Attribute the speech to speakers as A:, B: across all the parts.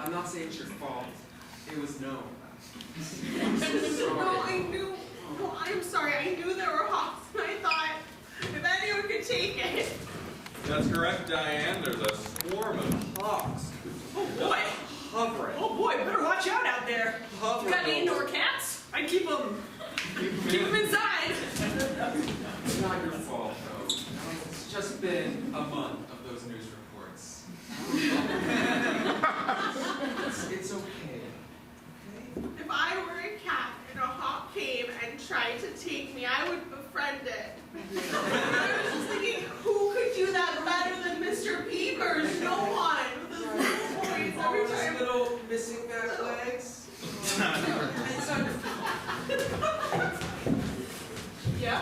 A: I'm not saying it's your fault. It was known.
B: No, I knew. No, I'm sorry. I knew there were hawks, and I thought if anyone could take it.
C: That's correct, Diane. There's a swarm of hawks.
D: Oh boy.
C: Hovering.
D: Oh boy, better watch out out there.
C: Hovering.
D: You got any indoor cats? I'd keep them inside.
A: It's not your fault, though. It's just been a month of those news reports. It's okay.
B: If I were a cat and a hawk came and tried to take me, I would befriend it. I was just thinking, who could do that better than Mr. Peepers? No one. With his little voice every
A: Those
B: time.
A: little missing back legs. It's under.
B: Yeah.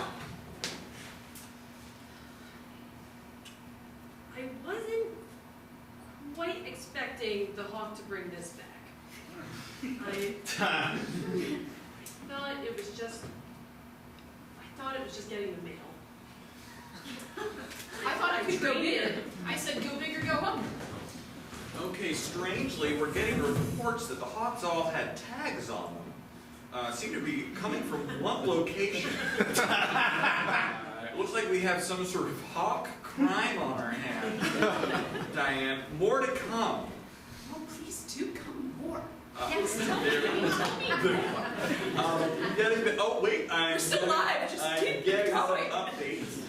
E: I wasn't quite expecting the hawk to bring this back. I thought it was just getting the mail.
B: I thought it could go bigger.
E: I said go big or go home.
C: Okay, strangely, we're getting reports that the hawks all had tags on them. Seem to be coming from one location. It looks like we have some sort of hawk crime on our hands. Diane, more to come.
D: Oh, please do come more.
E: Yes, tell me.
C: Oh wait,
D: We're still live. Just
C: I'm
D: keep
C: getting
D: going.
C: some updates.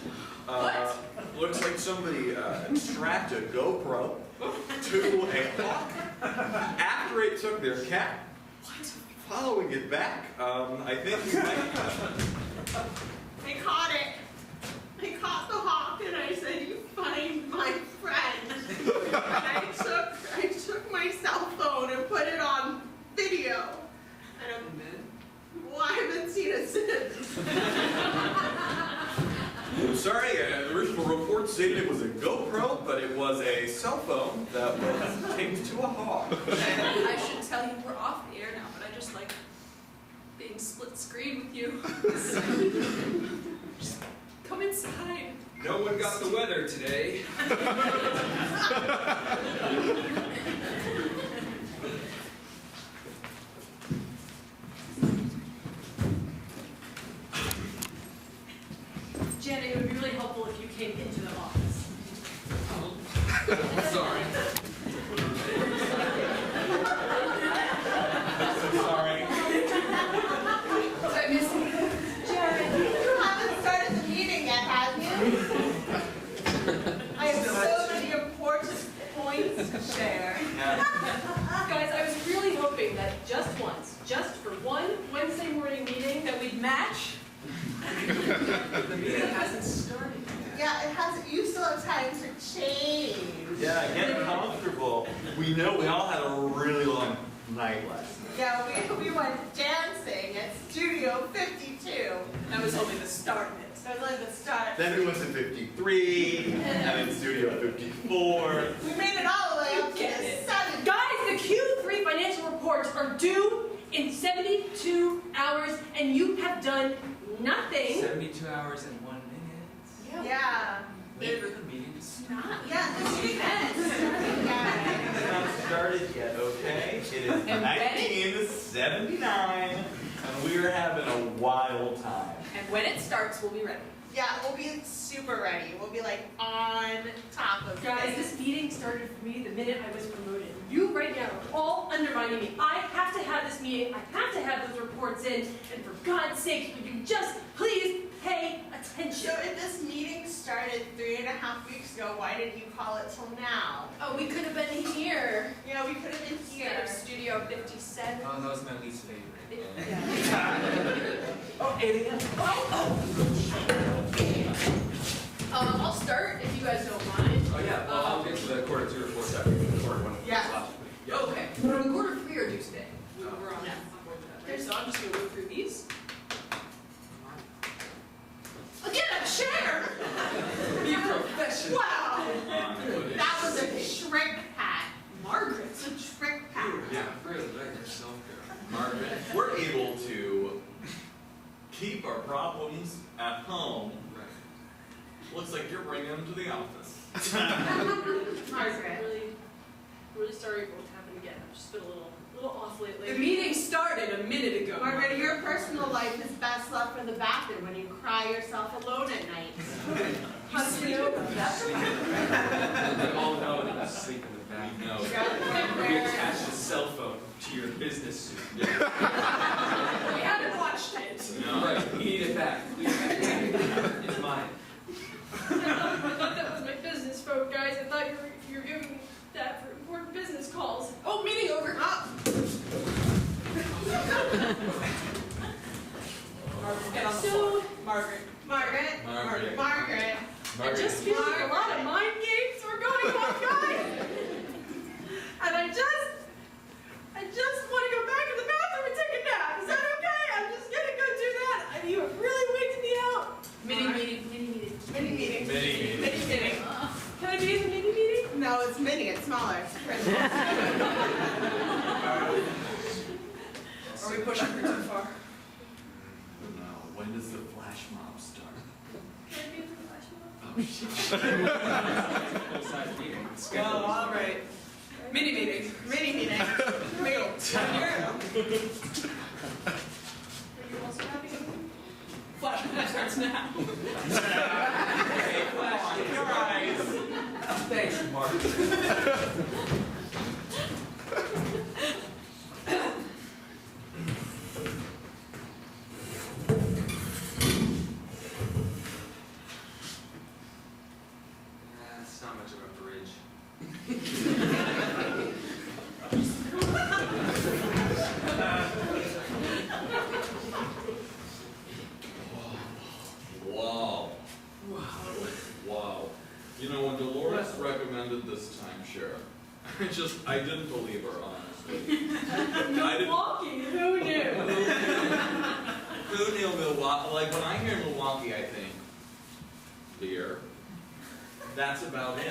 D: What?
C: Looks like somebody strapped a GoPro to a hawk after it took their cat.
D: What?
C: Following it back, I think we might.
B: I caught it. I caught the hawk and I said, "You find my friend." And I took my cell phone and put it on video. And well, I haven't seen it since.
C: I'm sorry, the original report stated it was a GoPro, but it was a cell phone that was taped to a hawk.
D: I should tell you we're off the air now, but I just like being split screen with you. Just come inside.
A: No one got the weather today.
E: Janet, it would be really helpful if you came into the office.
A: Sorry.
C: Sorry.
D: I miss you.
B: Jared, you haven't started the meeting yet, have you? I have so many important points to share.
E: Guys, I was really hoping that just once, just for one Wednesday morning meeting, that we'd match.
A: The meeting hasn't started yet.
B: Yeah, it hasn't. You still have time to change.
C: Yeah, get comfortable. We know we all had a really long night last night.
B: Yeah, we went dancing at Studio 52.
D: That was only the start of it.
B: That was like the start.
C: Then we went to 53, and then Studio 54.
B: We made it all the way up to
D: Get
B: the
D: it.
B: 7.
E: Guys, the Q3 financial reports are due in 72 hours, and you have done nothing.
A: 72 hours and 1 minute.
B: Yeah.
A: Wait for the meeting to start.
B: Yeah, the meeting hasn't started yet.
C: It's not started yet, okay? It is
D: And
C: 1979, and we are having a wild time.
D: And when it starts, we'll be ready.
B: Yeah, we'll be super ready. We'll be like on top of
E: Guys,
B: things.
E: this meeting started for me the minute I was promoted. You right now are all undermining me. I have to have this meeting. I have to have those reports in. And for God's sake, would you just please pay attention?
B: So if this meeting started 3.5 weeks ago, why didn't you call it till now?
D: Oh, we could have been here.
B: Yeah, we could have been
D: Instead
B: here.
D: of Studio 57.
A: Oh, that was my least favorite.
C: Oh, 8 a.m.
D: I'll start if you guys don't mind.
A: Oh yeah, well, I'll get to the quarter 2 reports after the quarter 1
B: Yeah.
A: last week. Yeah.
D: Okay. Well, the quarter 3 are due today. We're on that. Okay, so I'm just going to go through these. Again, a chair!
A: Be a professional.
B: Wow! That was a Shrek hat.
D: Margaret.
B: It's a Shrek hat.
A: Yeah, really let yourself go. Margaret.
C: We're able to keep our problems at home.
A: Right.
C: Looks like you're bringing them to the office.
B: Margaret.
E: Really, really sorry it won't happen again. I've just been a little off lately.
D: The meeting started a minute ago.
B: Margaret, your personal life is best left for the bathroom when you cry yourself alone at night.
E: How do you know about that?
A: We all know that you sleep in the back.
C: No.
A: We attached a cell phone to your business suit.
D: We haven't watched it.
C: No.
A: Right, we need it back. Please, it's mine.
E: I thought that was my business phone, guys. I thought you were giving me that for important business calls.
D: Oh, meeting over.
A: Get on the
E: So,
A: floor. Margaret.
B: Margaret.
C: Margaret.
B: Margaret.
E: I just feel like a lot of mind games were going on, guys. And I just want to go back in the bathroom and take a nap. Is that okay? I'm just gonna go do that. I mean, you have really wigged me out.
D: Mini meeting.
B: Mini meeting.
C: Mini meeting.
B: Mini meeting.
E: Can I be in the mini meeting?
B: No, it's mini. It's smaller.
D: Are we pushing her too far?
C: No. When does the flash mob start?
E: Can I be in the flash mob?
C: Oh, shit.
A: Full-size meeting.
B: Well, all right.
D: Mini meeting.
B: Mini meeting.
E: Are you also having a meeting?
D: Flash starts now.
A: Hey, Flash, your eyes. Thanks, Mark. It's not much of a bridge.
C: Wow. Wow. You know, when Dolores recommended this timeshare, I didn't believe her, honestly.
E: Milwaukee, who knew?
C: Who knew Milwaukee? Like, when I hear Milwaukee, I think beer. That's about it.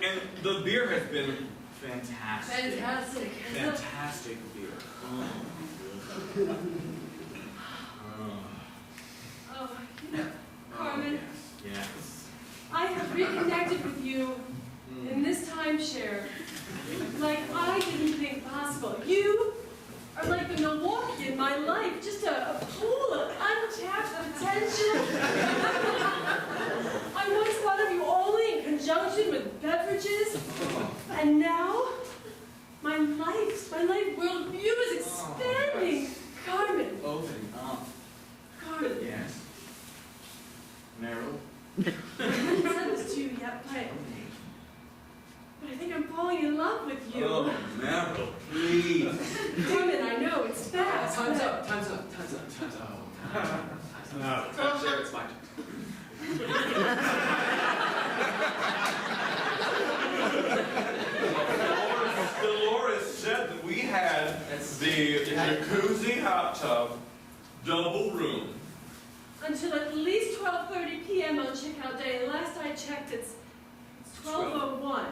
C: And the beer has been fantastic.
E: Fantastic.
C: Fantastic beer.
E: Oh, you know, Carmen,
C: Yes.
E: I have reconnected with you in this timeshare like I didn't think possible. You are like the Milwaukee in my life, just a pool of untapped potential. I once thought of you only in conjunction with beverages, and now my life worldview is expanding. Carmen,
C: Open up.
E: Carmen.
C: Yes. Meryl?
E: I haven't said this to you yet, but I think I'm falling in love with you.
C: Oh, Meryl, please.
E: Carmen, I know it's fast.
A: Time's
E: but-
A: up, time's up, time's up, time's up. Time's up. Timeshare, it's my turn.
C: Dolores said that we had the jacuzzi hot tub double room.
E: Until at least 12:30 p.m. on checkout day, and last I checked, it's 12:01.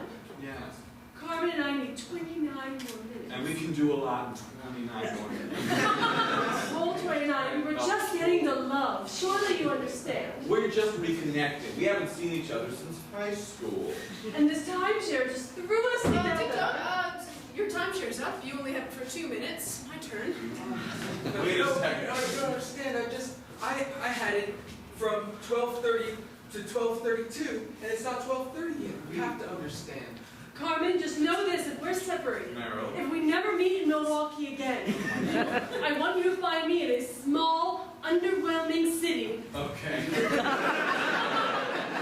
C: Yes.
E: Carmen and I need 29 more minutes.
C: And we can do a lot in 29 more minutes.
E: Whole 29, and we're just getting the love. Surely you understand.
C: We're just reconnected. We haven't seen each other since high school.
E: And this timeshare just threw us together.
D: Your timeshare's up. You only have it for 2 minutes. My turn.
C: Wait a second.
A: No, you don't understand. I had it from 12:30 to 12:32, and it's not 12:30 yet. You have to understand.
E: Carmen, just know this, if we're separated,
C: Meryl.
E: if we never meet in Milwaukee again, I want you to find me in a small, underwhelming city.
C: Okay.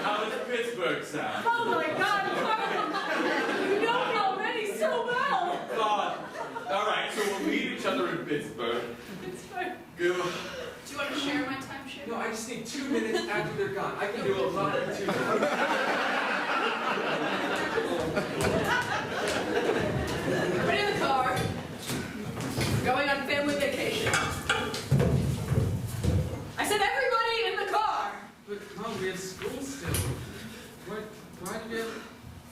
C: How does Pittsburgh sound?
E: Oh my God, Carmen! You know me already so well!
C: God. All right, so we'll meet each other in Pittsburgh.
E: It's fine.
C: Go.
D: Do you want to share my timeshare?
A: No, I just need 2 minutes after they're gone. I can do a lot in 2 minutes.
D: Everybody in the car. Going on family vacation. I said everybody in the car.
A: But Mom, we have school still. Why did you have...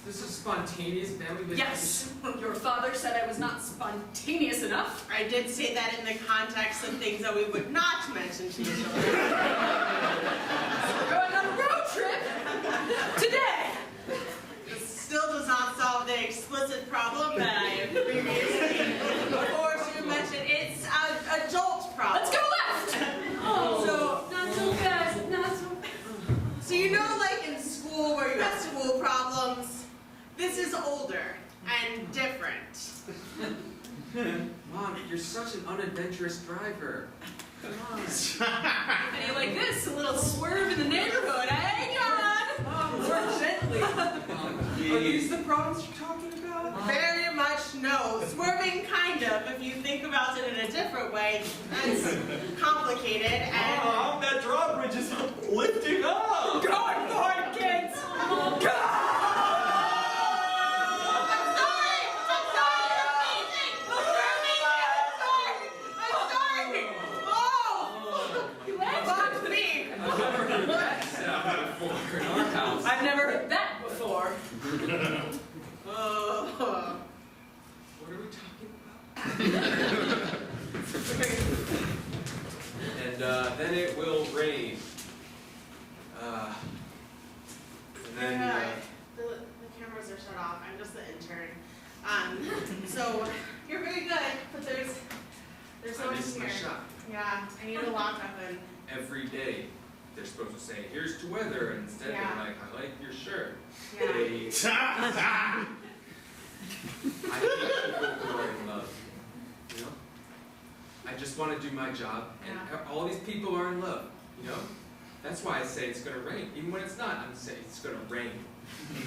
A: This is spontaneous family vacation?
D: Yes, your father said I was not spontaneous enough.
B: I did say that in the context of things that we would not mention to each other.
D: We're going on a road trip today.
B: This still does not solve explicit problem that I have previously, before you mentioned, it's a jolt problem.
E: Let's go left! Oh,
B: So-
E: not so fast, not so...
B: So you know, like in school where you have school problems, this is older and different.
A: Mom, you're such an unadventurous driver. Come on.
D: And you like this, a little swerve in the neighborhood, eh, John?
A: Mom, more gently. Are these the problems you're talking about?
B: Very much no. Swerving kind of, if you think about it in a different way, that's complicated and...
C: Mom, that drawbridge is lifting up!
B: Going for it, kids! I'm sorry! I'm sorry! I'm sorry! Oh!
D: You laughed.
B: Fuck me!
A: I've never heard that sound before in our house.
E: I've never heard that before.
B: Oh.
A: What are we talking about? And then it will rain. And then
B: The cameras are shut off. I'm just the intern. So you're very good, but there's no
A: I
B: one
A: missed my
B: here.
A: shot.
B: Yeah, I need a lock-up and
A: Every day they're supposed to say, "Here's to weather," and instead
B: Yeah.
A: they're like, "I like your shirt."
B: yeah.
A: I hate people who are in love. You know? I just want to do my job, and all these people are in love. You know? That's why I say it's gonna rain, even when it's not. I'm saying it's gonna rain.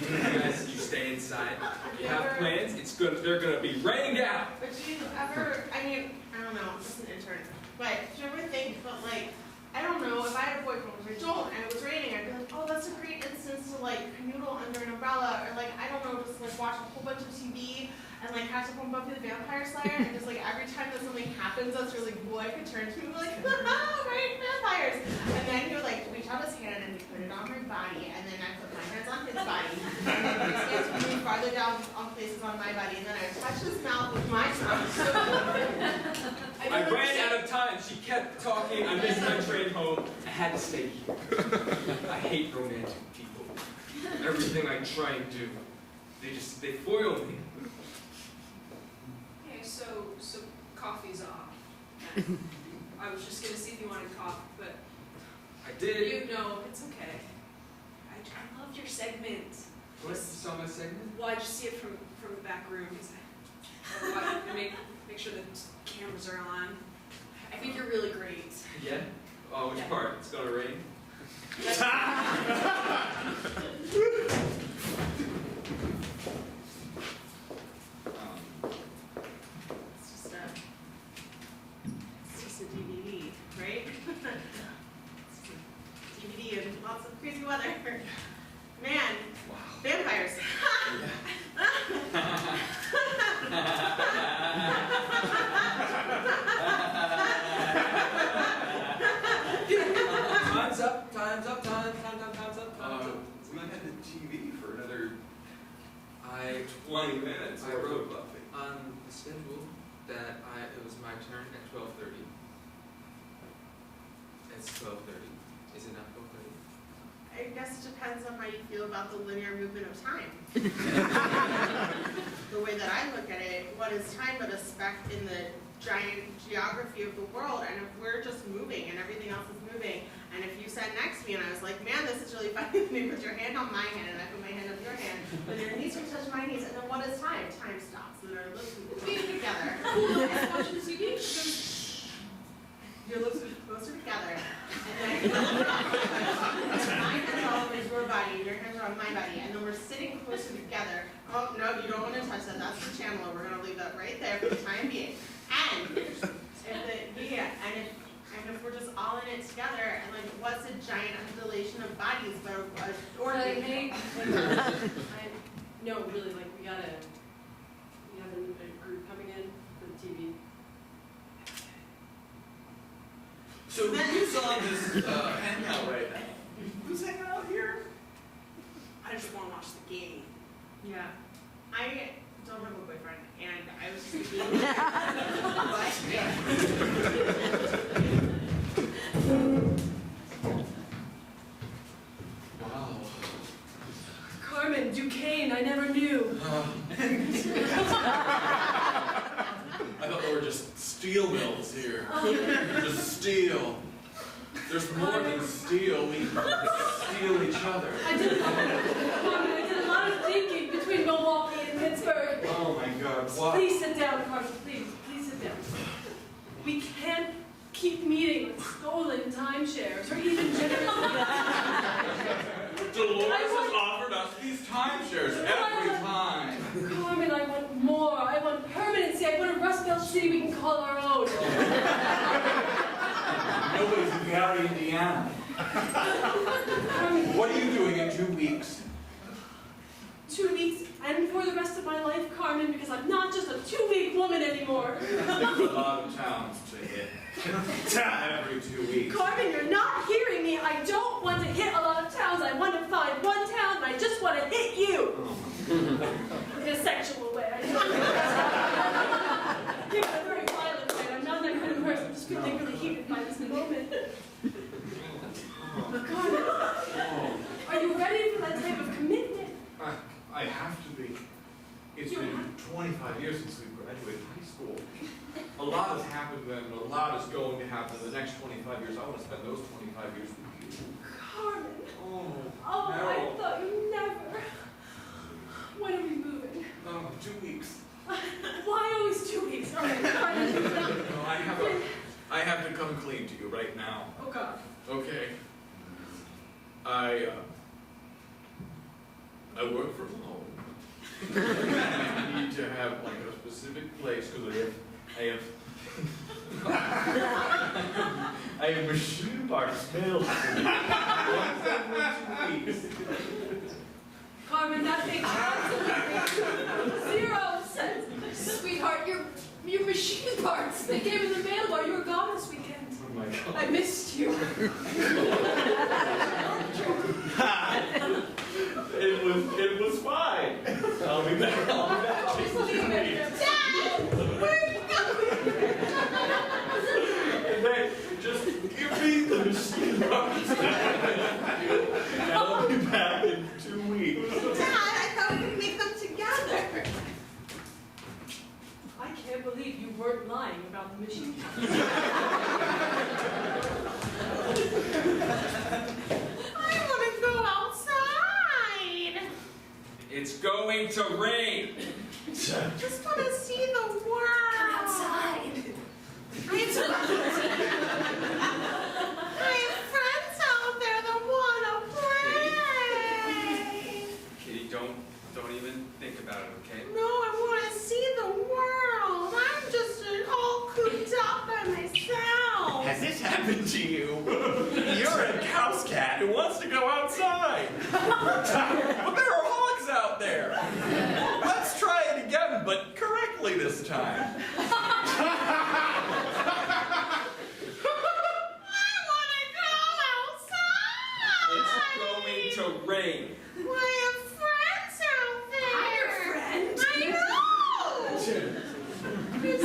A: You guys, you stay inside. You have plans. They're gonna be rained out.
B: But do you ever, I mean, I don't know, I'm just an intern, but do you ever think, but like, I don't know, if I had a boyfriend, which I don't, and it was raining, I'd be like, oh, that's a great instance to like canoodle under an umbrella, or like, I don't know, just like watch a whole bunch of TV, and like catch up on Buffy the Vampire Slayer, and just like every time that something happens that's really cool, I could turn to him and be like, haha, right, vampires! And then he would like reach out his hand and he put it on my body, and then I put my hands on his body, and then his hands would move farther down on places on my body, and then I would touch his mouth with my mouth.
A: I ran out of time. She kept talking. I missed my train home. I had to stay here. I hate romantic people. Everything I try and do, they foil me.
D: Okay, so coffee's off. I was just gonna see if you wanted coffee, but
A: I did.
D: you know, it's okay. I loved your segment.
A: What? You saw my segment?
D: Well, I just see it from the back room because I make sure the cameras are on. I think you're really great.
A: Yeah? Oh, which
D: Yeah.
A: part? It's gonna rain?
B: It's just a DVD, right? It's just a DVD and lots of crazy weather. Man,
A: Wow.
B: vampires.
A: Time's up, time's up, time's up.
C: We had the TV for another
A: I
C: 20 minutes.
A: I
C: worth of
A: wrote
C: Buffy.
A: on the schedule that it was my turn at 12:30. It's 12:30. Is it not 12:30?
B: I guess it depends on how you feel about the linear movement of time. The way that I look at it, what is time but a speck in the giant geography of the world? And if we're just moving and everything else is moving, and if you sat next to me and I was like, man, this is really funny, then you put your hand on my hand and I put my hand on your hand, then your knees would touch my knees, and then what is time? Time stops, and our lips would be together.
D: Watching TV.
B: Your lips would be closer together, and then my hands all over your body, your hands are on my body, and then we're sitting closer together. Oh, no, you don't want to touch that. That's for Chandler. We're going to leave that right there for the time being. And if we're just all in it together, and like, what's a giant undulation of bodies, but
E: No, really, like, we have a group coming in for the TV.
C: So who's on this hangout right now? Who's hanging out here?
B: I just want to watch the game. Yeah. I don't have a boyfriend, and I was just thinking,
A: Wow.
E: Carmen, Duquesne, I never knew.
C: steel mills here. Just steel. There's more than steel. We steal each other.
E: I did a lot of thinking between Milwaukee and Pittsburgh.
C: Oh my God, what?
E: Please sit down, Carmen. Please sit down. We can't keep meeting with stolen timeshares or even generous.
C: Dolores has offered us these timeshares every time.
E: Carmen, I want more. I want permanency. I want a Rust Belt city we can call our own.
C: Nobody's in Gary, Indiana.
E: Carmen,
C: What are you doing in 2 weeks?
E: 2 weeks and for the rest of my life, Carmen, because I'm not just a 2-week woman anymore.
C: There's a lot of towns to hit. Every 2 weeks.
E: Carmen, you're not hearing me. I don't want to hit a lot of towns. I want to find one town and I just want to hit you. In a sexual way. I know. In a very violent way. I'm not that kind of person. I'm just particularly heated by this moment. Carmen, are you ready for that type of commitment?
F: I have to be. It's been 25 years since we graduated high school. A lot has happened then, and a lot is going to happen in the next 25 years. I want to spend those 25 years with you.
E: Carmen.
F: Oh,
E: I
F: Meryl.
E: thought you never. When are we moving?
F: 2 weeks.
E: Why always 2 weeks? All right, Carmen.
F: No, I have to come clean to you right now.
E: Oh, God.
F: Okay. I work from home. I need to have like a specific place because I have machine parts mailed once every 2 weeks.
E: Carmen, that makes absolutely 0 sense. Sweetheart, your machine parts, they came in the mail while you were gone this weekend.
F: Oh my God.
E: I missed you.
F: It was fine. I'll be back.
E: Just leave it.
B: Dad, where are you going?
F: And then just give me the machine parts. And I'll be back in 2 weeks.
B: Dad, I thought we could make them together.
E: I can't believe you weren't lying about the machine.
B: I want to go outside.
A: It's going to rain.
B: Just want to see the world.
E: Outside.
B: I have friends out there that want to play.
A: Kitty, don't even think about it, okay?
B: No, I want to see the world. I'm just all cooped up by myself.
G: Has this happened to you? You're a house cat who wants to go outside. But there are hogs out there. Let's try it again, but correctly this time.
A: It's going to rain.
B: I have friends out there. I know.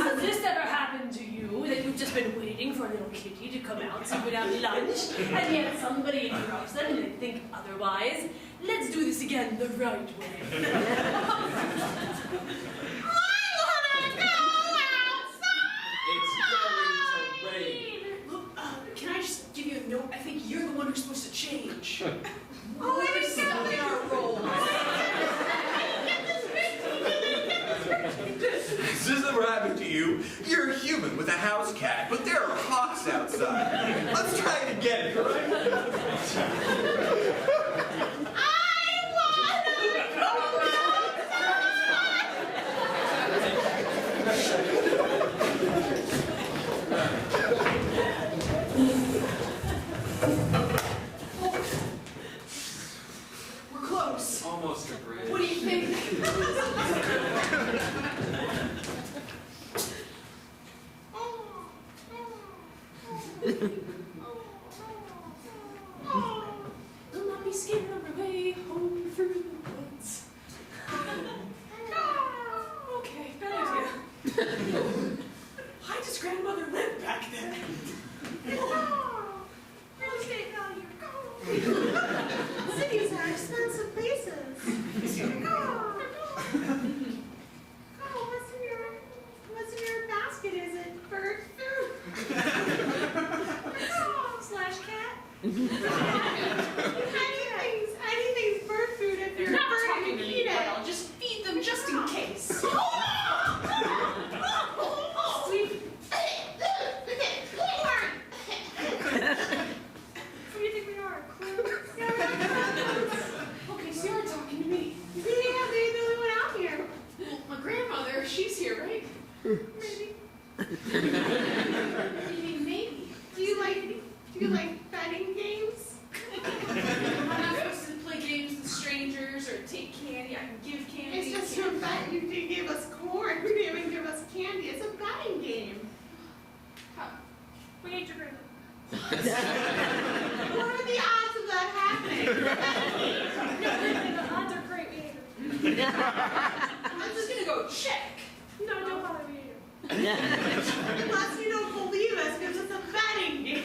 E: Has this ever happened to you, that you've just been waiting for a little kitty to come out so you could have lunch, and yet somebody interrupts them and they think otherwise? Let's do this again the right way.
A: It's going to rain.
D: Look, can I just give you a note? I think you're the one who's supposed to change.
B: Oh,
D: We're stuck in our roles.
G: Has this ever happened to you? You're a human with a house cat, but there are hawks outside. Let's try it again,
D: We're close.
A: Almost a bridge.
D: What do you think?
E: Will not be scared on our way home through the woods. Okay, bad idea. Why does grandmother live back there?
B: Cities are expensive places. What's in your basket? Is it bird Maybe.
D: What do you mean maybe?
B: Do you like betting games?
D: I'm not supposed to play games with strangers or take candy. I can give candy.
B: It's just a bet. You did give us corn. You didn't even give us candy. It's a betting game.
D: We ate your grandma.
B: What are the odds of that happening?
D: The odds are great. We ate her. I'm just gonna go check. No, don't bother me.
B: Unless you don't believe us, because it's a betting game.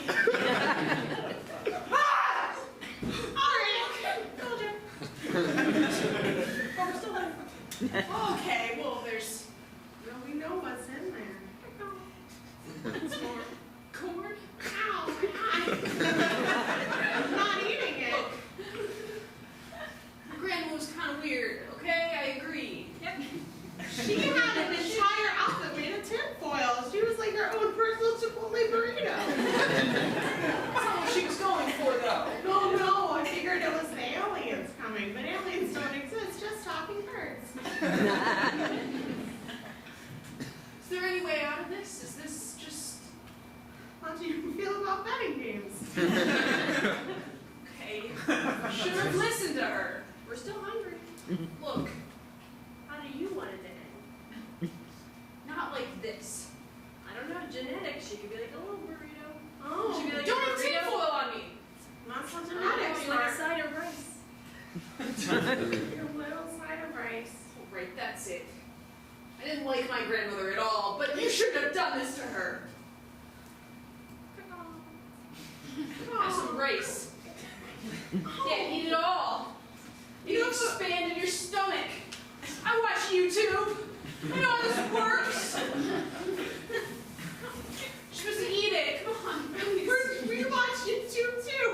B: All right.
D: Told you. Oh, we're still there. Okay, well, there's
B: Well, we know what's in there.
D: it's more corn.
B: Ow, my eye. I'm not eating it.
D: Look, your grandma was kind of weird, okay? I agree. Yep.
B: She had an entire outfit made of tinfoil. She was like her own personal Chipotle burrito.
D: That's not what she was going for, though.
B: No, I figured it was the aliens coming, but aliens don't exist, just talking birds.
D: Is there any way out of this? Is this just...
B: How do you feel about betting games?
D: Okay. Should have listened to her. We're still hungry. Look,
E: How do you want it to end?
D: not like this.
E: I don't know, genetics. She could be like a little burrito.
B: Oh,
E: She could be like
D: Don't
E: a
D: have
E: burrito.
D: tinfoil on me.
B: not so
E: Oh,
B: genetics,
E: you like a
B: Mark.
E: side of rice.
B: Your little side of rice.
D: Oh, right, that's it. I didn't like my grandmother at all, but you shouldn't have done this to her. Have some rice. Yeah, eat it all. You expand in your stomach. I watch YouTube. I know how this works. You're supposed to eat it. Come on.
B: We watch YouTube too.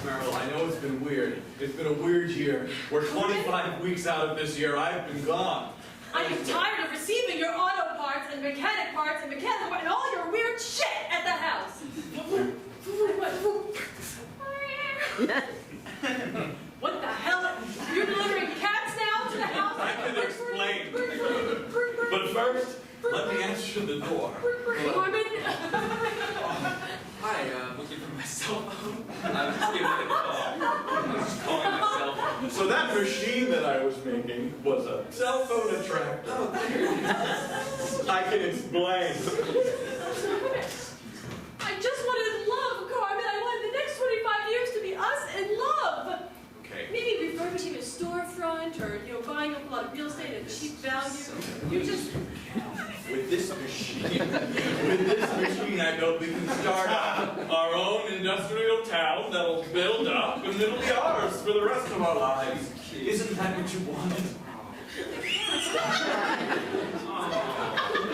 F: Meryl, I know it's been weird. It's been a weird year. We're 25 weeks out of this year. I've been gone.
E: I am tired of receiving your auto parts and mechanic parts and mechanical parts and all your weird shit at the house. What the hell? You're delivering cats now to the house?
F: I can explain. But first, let me answer the door.
E: Norman?
A: Hi, looking for my cell phone. I was just giving it a call. I was just calling myself.
F: So that machine that I was making was a cell phone attractor.
A: Oh, there it is.
F: I can explain.
E: I just wanted love, Carmen. I wanted the next 25 years to be us in love.
F: Okay.
E: Maybe refurbishing a storefront or, buying up a lot of real estate at a cheap value. You just...
F: With this machine, I know we can start our own industrial town that'll build up and it'll be ours for the rest of our lives. Isn't that what you wanted?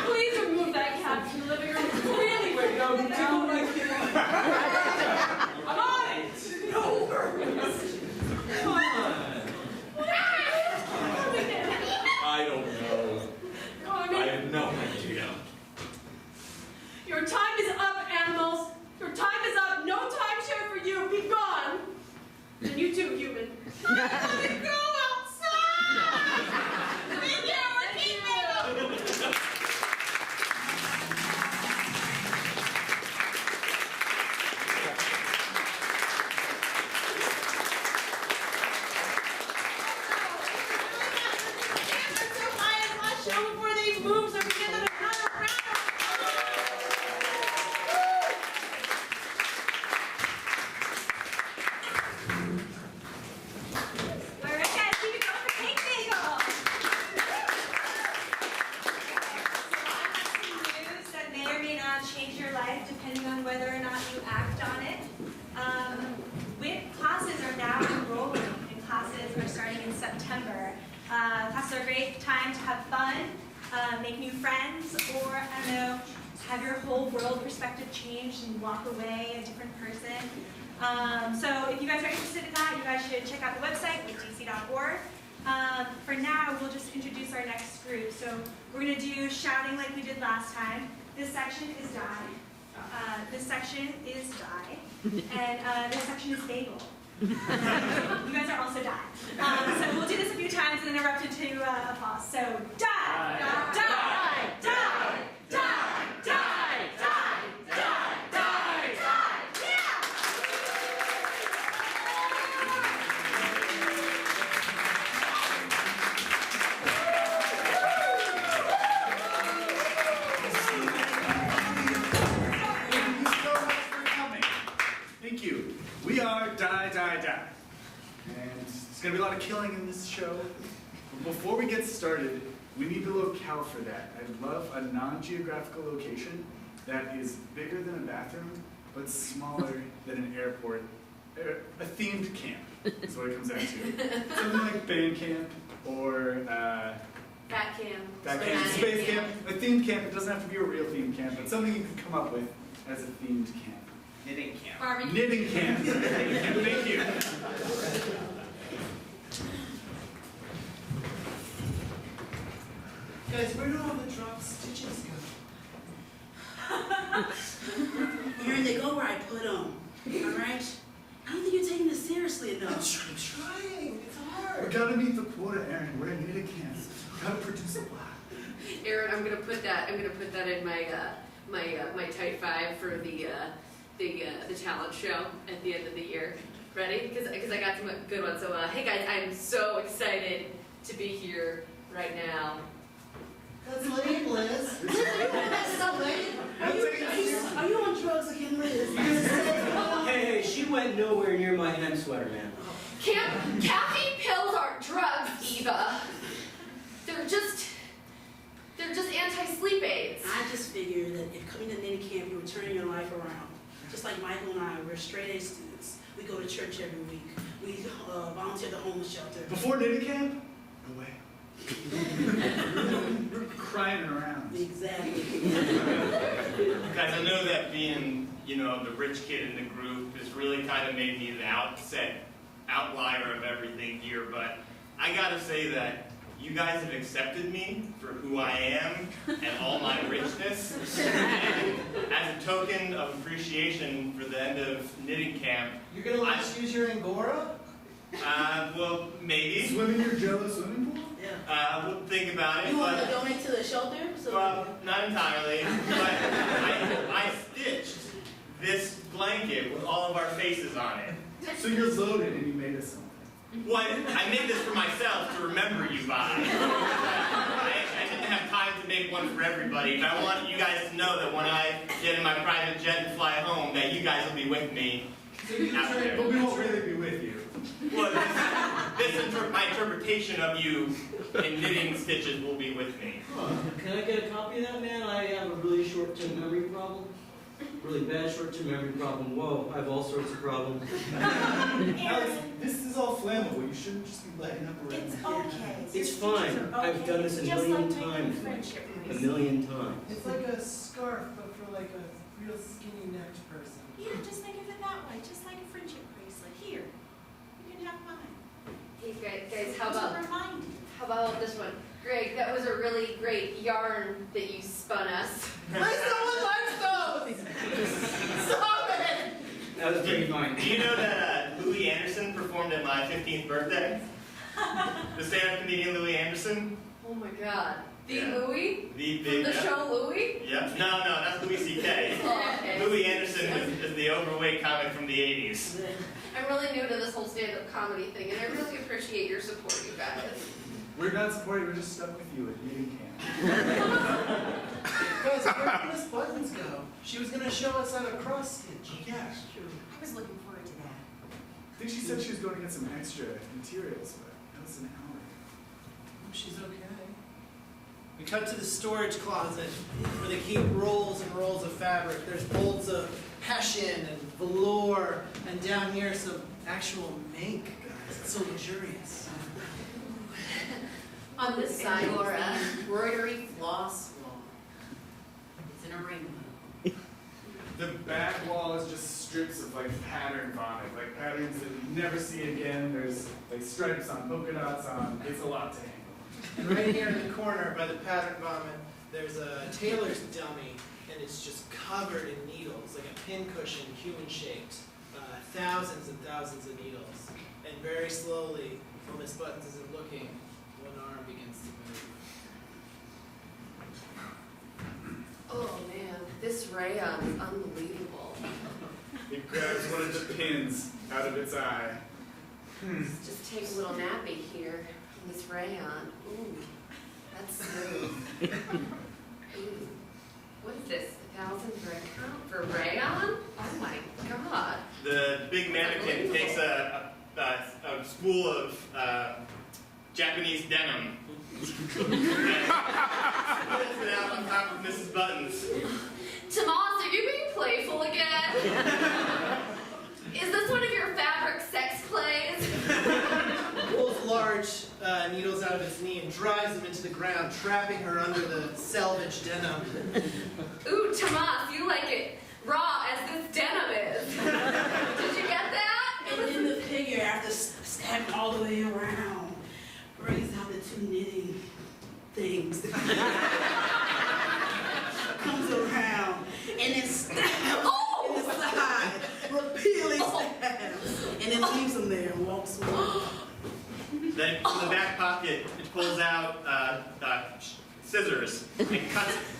E: Please remove that cat from the living room. It's really we're going down. I'm on it. No.
F: I don't know. I
E: Carmen,
F: have no idea.
E: your time is up, animals. Your time is up. No timeshare for you. Be gone. And you too, human.
B: I want to go outside. Thank you, we're keeping. Before they move, so we get them another round.
E: All right, guys, keep it going for Cake Bagel.
H: News that may or may not change your life depending on whether or not you act on it. WIP classes are now enrolling, and classes are starting in September. Classes are a great time to have fun, make new friends, or, I don't know, have your whole world perspective changed and walk away a different person. So if you guys are interested in that, you guys should check out the website, dc.org. For now, we'll just introduce our next group. So we're going to do shouting like we did last time. This section is die. This section is die. And this section is bagel. You guys are also die. So we'll do this a few times and interrupt So die, die, die, die, die, die, die, die, die, die. Yeah!
I: Thank you so much for coming. Thank you. We are Die, Die, Die. And there's going to be a lot of killing in this show. But before we get started, we need the locale for that. I'd love a non-geographical location that is bigger than a bathroom, but smaller than an airport. A themed camp is what it comes down to. Something like band camp or space camp. A themed camp. It doesn't have to be a real themed camp, but something you can come up with as a themed camp.
E: Knitting camp.
D: Barbecue.
I: Knitting camp. Thank you.
J: Guys, where do all the drop stitches go?
K: Here they go where I put them. All right? I don't think you're taking this seriously
J: I'm
K: enough.
J: trying. It's hard.
I: We gotta meet the quota, Aaron. We're a knitting camp. We gotta produce a lot.
E: Aaron, I'm gonna put that in my my tight five for the talent show at the end of the year. Ready? Because I got some good ones. So hey guys, I'm so excited to be here right now.
J: That's lame, Liz.
K: That's so late. Are you on drugs again, Liz?
L: Hey, she went nowhere near my hemp sweater, man.
E: Caffeine pills aren't drugs, Eva. They're just anti-sleep aids.
K: I just figured that if coming to knitting camp, you were turning your life around. Just like Michael and I, we're straight-A students. We go to church every week. We volunteer at the homeless shelter.
I: Before knitting camp? No way. We're crying around.
K: Exactly.
M: Guys, I know that being, the rich kid in the group has really kind of made me the outlier of everything here, but I gotta say that you guys have accepted me for who I am and all my richness. And as a token of appreciation for the end of knitting camp,
J: You're gonna let us use your Angora?
M: well, maybe.
I: Swim in your Jello swimming pool?
K: Yeah.
M: We'll think about it,
K: You want
M: but...
K: to donate to the shelter?
M: Well, not entirely, but I stitched this blanket with all of our faces on it.
I: So you're loaded and you made us something.
M: Well, I made this for myself to remember you by. I didn't have time to make one for everybody, but I want you guys to know that when I get in my private jet and fly home, that you guys will be with me out there.
I: But we won't really be with you.
M: Well, my interpretation of you in knitting stitches will be with me.
L: Can I get a copy of that, man? I have a really short-term memory problem. Really bad short-term memory problem. Whoa, I have all sorts of problems.
J: Alex, this is all flammable. You shouldn't just be lighting up around
H: It's
J: here.
H: okay.
L: It's fine. I've done this a million times. A million times.
J: It's like a scarf, but for like a real skinny-necked person.
H: Yeah, just think of it that way. Just like a friendship bracelet. Here, you can have mine.
E: Hey guys, how
H: To
E: about
H: remind you.
E: this one? Greg, that was a really great yarn that you spun us.
J: Liz, no one likes those! Stop it!
L: That was pretty fine.
M: Do you know that Louis Anderson performed at my 15th birthday? The stand-up comedian Louis Anderson?
E: Oh my God. The
M: Yeah.
E: Louis?
M: The
E: From
M: big...
E: the show Louis?
M: Yep. No, that's Louis C.K.
E: Oh, okay.
M: Louis Anderson is the overweight comic from the 80s.
E: I'm really new to this whole stand-up comedy thing, and I really appreciate your support, you guys.
I: We're not supporting, we're just stuck with you at knitting camp.
J: Guys, where did Miss Buttons go? She was gonna show us how to cross stitch.
I: Yeah.
H: I was looking forward to that.
I: I think she said she was going to get some extra materials, but that was an hour ago.
J: Hope she's okay. We cut to the storage closet where they keep rolls and rolls of fabric. There's bolts of hessian and velour, and down here some actual mink, guys. It's so luxurious.
D: On this side, embroidery floss wall. It's in a rainbow.
I: The back wall is just strips of pattern vomit, patterns that you never see again. There's stripes on, polka dots on. It's a lot to handle.
J: And right here in the corner by the pattern vomit, there's a tailor's dummy, and it's just covered in needles, like a pincushion, human-shaped. Thousands and thousands of needles. And very slowly, while Miss Buttons isn't looking, one arm begins to move.
E: Oh man, this rayon is unbelievable.
I: It grabs one of the pins out of its eye.
E: Let's just take a little nappy here in this rayon. Ooh, that's smooth. Ooh, what is this? 1,000 for a count for rayon? Oh my god.
M: The big mannequin takes a spool of Japanese denim and puts it out on top of Mrs. Buttons.
E: Tomas, are you being playful again? Is this one of your fabric sex plays?
J: Pulls large needles out of its knee and drives them into the ground, trapping her under the selvage denim.
E: Ooh, Tomas, you like it raw as this denim is. Did you get that?
K: And then the figure, after stabbing all the way around, brings out the two knitting things. Comes around and then stabs in the side, repeatedly stabs, and then leaves them there and walks away.
M: Then from the back pocket, it pulls out scissors and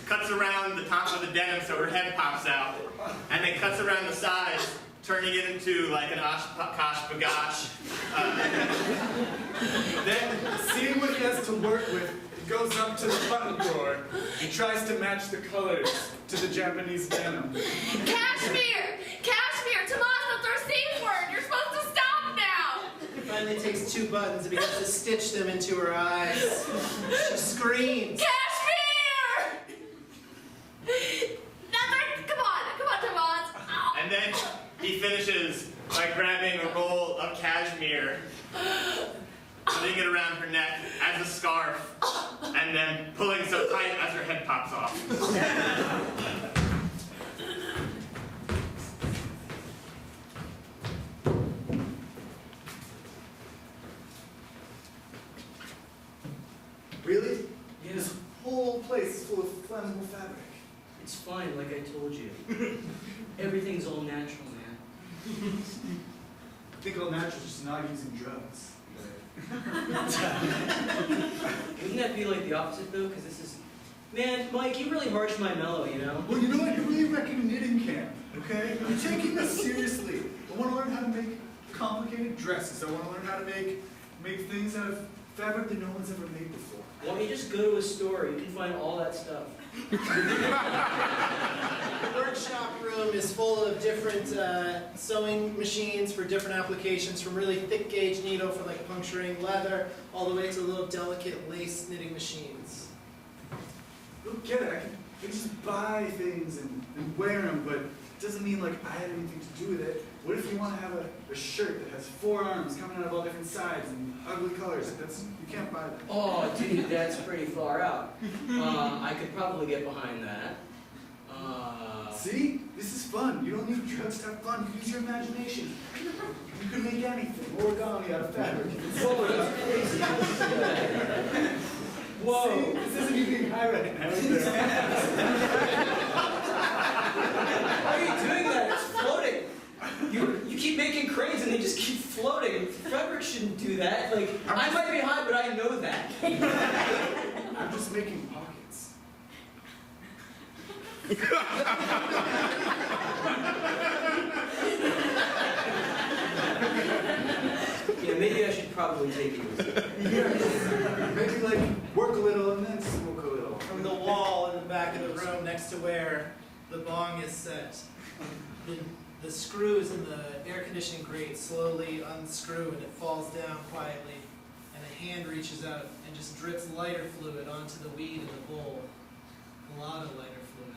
M: cuts around the top of the denim so her head pops out, and then cuts around the sides, turning it into like an Oshkosh bagosh.
I: Then, seeing what he has to work with, he goes up to the button drawer and tries to match the colors to the Japanese denim.
E: Cashmere! Cashmere! Tomas, that's our safe word! You're supposed to stop now!
J: He finally takes two buttons and begins to stitch them into her eyes. She screams.
E: Cashmere! Come on, Tomas. Ow.
M: And then he finishes by grabbing a roll of cashmere, putting it around her neck as a scarf, and then pulling so tight as her head pops off.
I: Really?
L: Yeah.
I: This whole place is full of flammable fabric.
L: It's fine, like I told you. Everything's all natural, man.
I: I think all natural is just not using drugs.
L: Wouldn't that be like the opposite though? Because this is, man, Mike, you really harshed my mellow, you know?
I: Well, you know what? You're really wrecking knitting camp, okay? I'm taking this seriously. I want to learn how to make complicated dresses. I want to learn how to make things out of fabric that no one's ever made before.
L: Why don't you just go to a store? You can find all that stuff.
J: The workshop room is full of different sewing machines for different applications, from really thick gauge needle for like puncturing leather, all the way to little delicate lace knitting machines.
I: I don't get it. I can just buy things and wear them, but it doesn't mean like I had anything to do with it. What if you want to have a shirt that has 4 arms coming out of all different sides and ugly colors? You can't buy that.
L: Oh, dude, that's pretty far out. I could probably get behind that.
I: See? This is fun. You don't need drugs to have fun. You can use your imagination. You can make anything. Origami out of fabric.
L: Whoa, that's crazy. Whoa.
I: See? This isn't even high right now.
L: How are you doing that? It's floating. You keep making cranes and they just keep floating. Fabric shouldn't do that. Like, I might be high, but I know that.
I: I'm just making pockets.
L: Yeah, maybe I should probably take it easy.
I: Maybe like work a little and then smoke a little.
J: From the wall in the back of the room next to where the bong is set, the screws in the air conditioning grate slowly unscrew and it falls down quietly, and a hand reaches out and just drips lighter fluid onto the weed in the bowl. A lot of lighter fluid.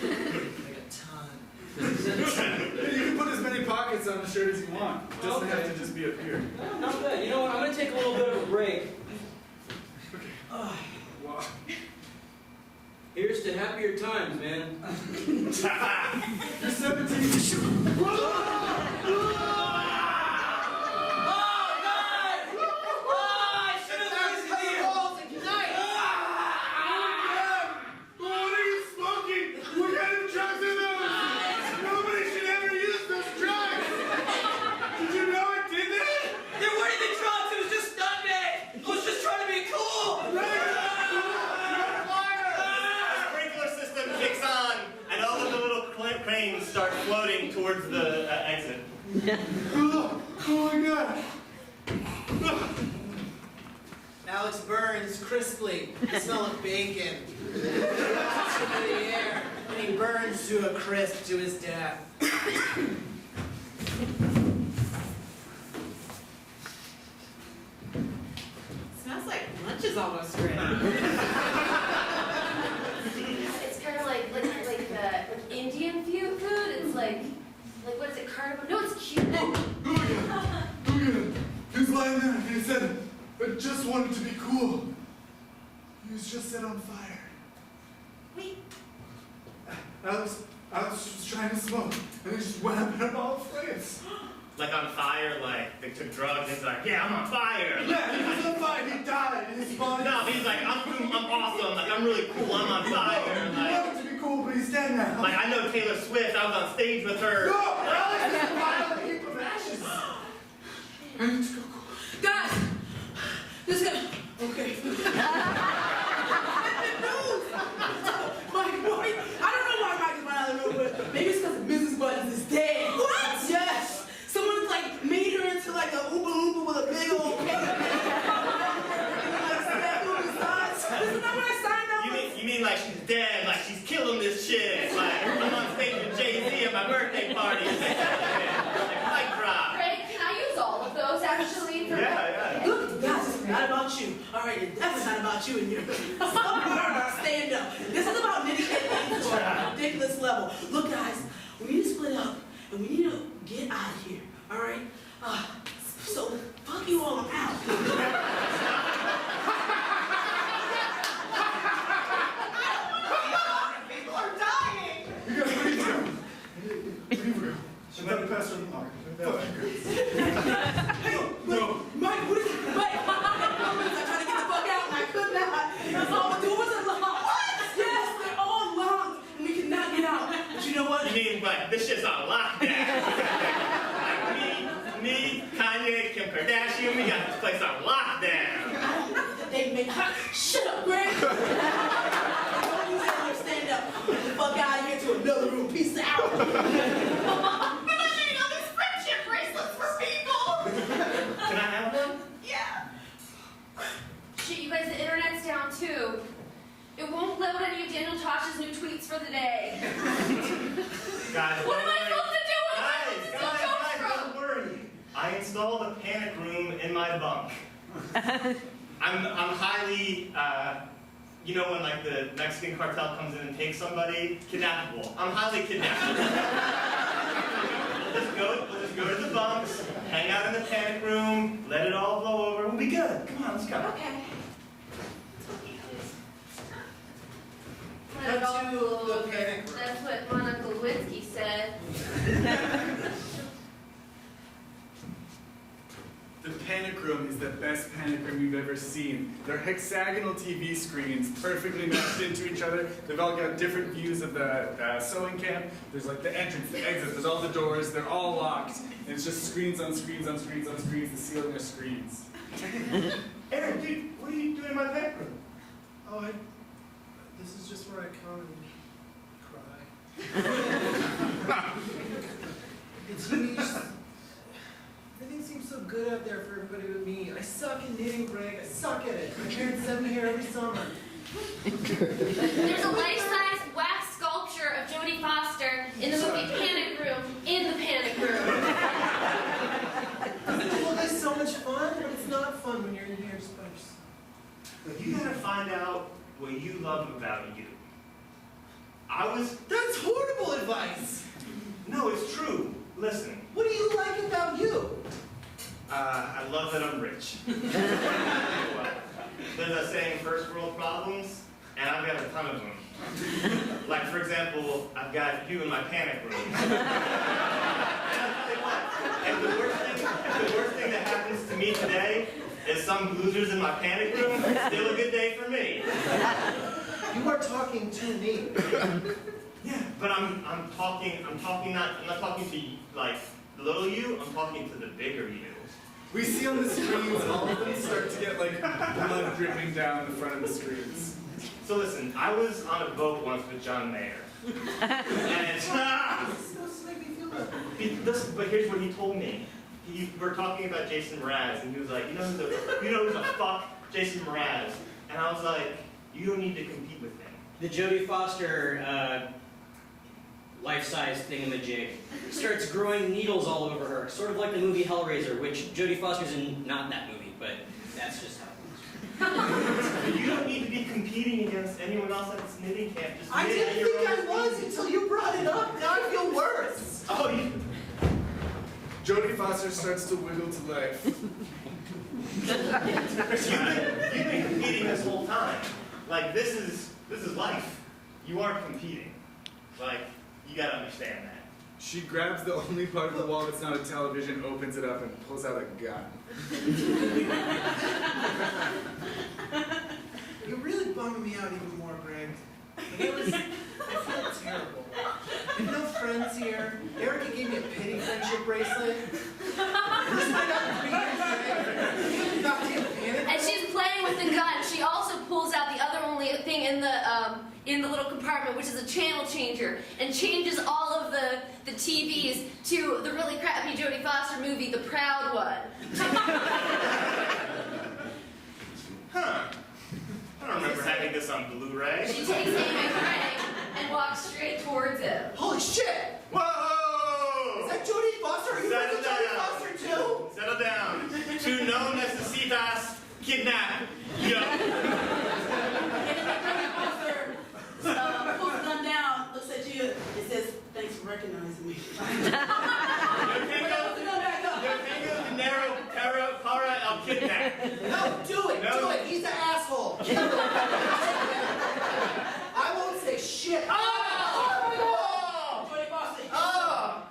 J: Like a ton.
I: You can put as many pockets on the shirt as you want. It doesn't have to just be up here.
L: No, not bad. You know what? I'm going to take a little bit of a break.
I: Wow.
L: Here's to happier times, man.
I: You're 17.
L: There weren't even drugs, it was just nutmeg! I was just trying to be cool!
I: Oh my god.
J: Alex burns crisply. The smell of bacon. It's into the air, and he burns to a crisp to his death.
B: Smells like lunch is almost ready.
D: It's kind of like Indian food. It's like what is it? Carnival? No, it's Cuban.
I: Oh my god. He was lying there and he said, I just wanted to be cool. He was just set on fire.
B: Wait.
I: Alex was trying to smoke, and he just went up in all flames.
M: Like on fire, like they took drugs, and he's like, yeah, I'm on fire.
I: Yeah, he was on fire, he died, and his body...
M: No, he's like, I'm awesome, like I'm really cool, I'm on fire.
I: He
M: Like,
I: wanted to be cool, but he's dead now.
M: like I know Taylor Swift, I was on stage with her.
I: No! Alex is a pile of heap of ashes. I need to go cool.
K: Guys, this guy. Okay. Mike, boy, I don't know why Mike is running out of the room, but maybe it's because Mrs. Buttons is dead. What? Yes. Someone like made her into like a Oompa Loompa with a big old cake. Isn't that what I signed up with?
M: You mean like she's dead, like she's killing this shit. Like I'm on stage with Jay-Z at my birthday party. Like mic drop.
D: Greg, can I use all of those actually?
M: Yeah.
K: Look, guys, it's not about you. All right, it's definitely not about you and your stand up. This is about nitty-gritty to a ridiculous level. Look, guys, we need to split up and we need to get out of here. All right? So fuck you all, I'm out.
B: People are dying.
I: You guys, what are you doing? Leave her. She's not a pastor.
K: No. Mike, what is it? Mike, I tried to get the fuck out and I could not. All the doors are locked. Yes, they're all locked. And we cannot get out. But you know what?
M: You mean like this shit's on lockdown? Like me, Kanye, Kim Kardashian, we got this place on lockdown.
K: They make shut up, Greg. Don't use that to stand up. Get the fuck out of here to another room. Peace out.
B: But I made all these friendship bracelets for people.
M: Can I have one?
B: Yeah.
D: Shit, you guys, the internet's down too. It won't load any of Daniel Tosh's new tweets for the day.
M: Guys,
D: What am I supposed to do?
M: Guys, don't worry. I installed a panic room in my bunk. I'm highly, you know when like the Mexican cartel comes in and takes somebody, kidnappable. I'm highly kidnappable. We'll just go to the bunks, hang out in the panic room, let it all blow over. We'll be good. Come on, let's go.
D: Okay.
J: Come to the panic room.
D: That's what Monica Lewinsky said.
I: The panic room is the best panic room you've ever seen. They're hexagonal TV screens, perfectly matched into each other. They've all got different views of the sewing camp. There's like the entrance, the exit, there's all the doors, they're all locked. And it's just screens on screens on screens on screens, the ceiling are screens.
M: Aaron, dude, what are you doing in my panic room?
J: Oh, this is just where I come and cry. It's everything seems so good out there for everybody but me. I suck at knitting, Greg. I suck at it. My parents send me here every summer.
D: There's a life-size wax sculpture of Jodie Foster in the movie Panic Room, in the Panic Room.
J: Well, it's so much fun, but it's not fun when you're in here just by yourself.
M: You gotta find out what you love about you.
J: That's horrible advice!
M: No, it's true. Listen.
J: What do you like about you?
M: I love that I'm rich. There's a saying, first world problems, and I've got a ton of them. Like, for example, I've got you in my panic room. And I'll tell you what, if the worst thing that happens to me today is some losers in my panic room, still a good day for me.
J: You are talking to me.
M: Yeah, but I'm not talking to like little you, I'm talking to the bigger you.
I: We see on the screens, all of them start to get like blood dripping down the front of the screens.
M: So listen, I was on a boat once with John Mayer. And
J: It's supposed to make me feel
M: But here's what he told me. We're talking about Jason Mraz, and he was like, you know who's a fuck? Jason Mraz. And I was like, you don't need to compete with him.
L: The Jodie Foster life-size thingamajig starts growing needles all over her, sort of like the movie Hellraiser, which Jodie Foster's in not that movie, but that's just how it
M: But you don't need to be competing against anyone else at this knitting camp. Just
J: I
M: knit
J: didn't
M: at your
J: think I
M: own
J: was
M: speed.
J: until you brought it up. Now I feel worse.
M: Oh, you.
I: Jodie Foster starts to wiggle to life.
M: You've been competing this whole time. Like, this is life. You aren't competing. Like, you gotta understand that.
I: She grabs the only part of the wall that's not a television, opens it up, and pulls out a gun.
J: You're really bumming me out even more, Greg. I feel terrible. With no friends here. Erica gave me a pity friendship bracelet. This might not be Greg. Goddamn panic.
N: And she's playing with the gun. She also pulls out the other only thing in the little compartment, which is a channel changer, and changes all of the TVs to the really crappy Jodie Foster movie, The Proud One.
M: Huh. I don't remember having this on Blu-ray.
N: She takes aim at Greg and walks straight towards him.
J: Holy shit!
M: Whoa!
J: Is that Jodie Foster? Are you
M: Settle
J: with Jodie
M: down.
J: Foster too?
M: Settle down. Two known as the CFAS kidnap. Yo.
K: Pulls the gun down, looks at you, and says, "Thanks for recognizing me."
M: Yo tengo dinero para el kidnap.
J: No, do it!
M: No.
J: Do it! He's an asshole! Kill him. I won't say shit!
M: Oh!
K: Jodie Foster.
J: Oh!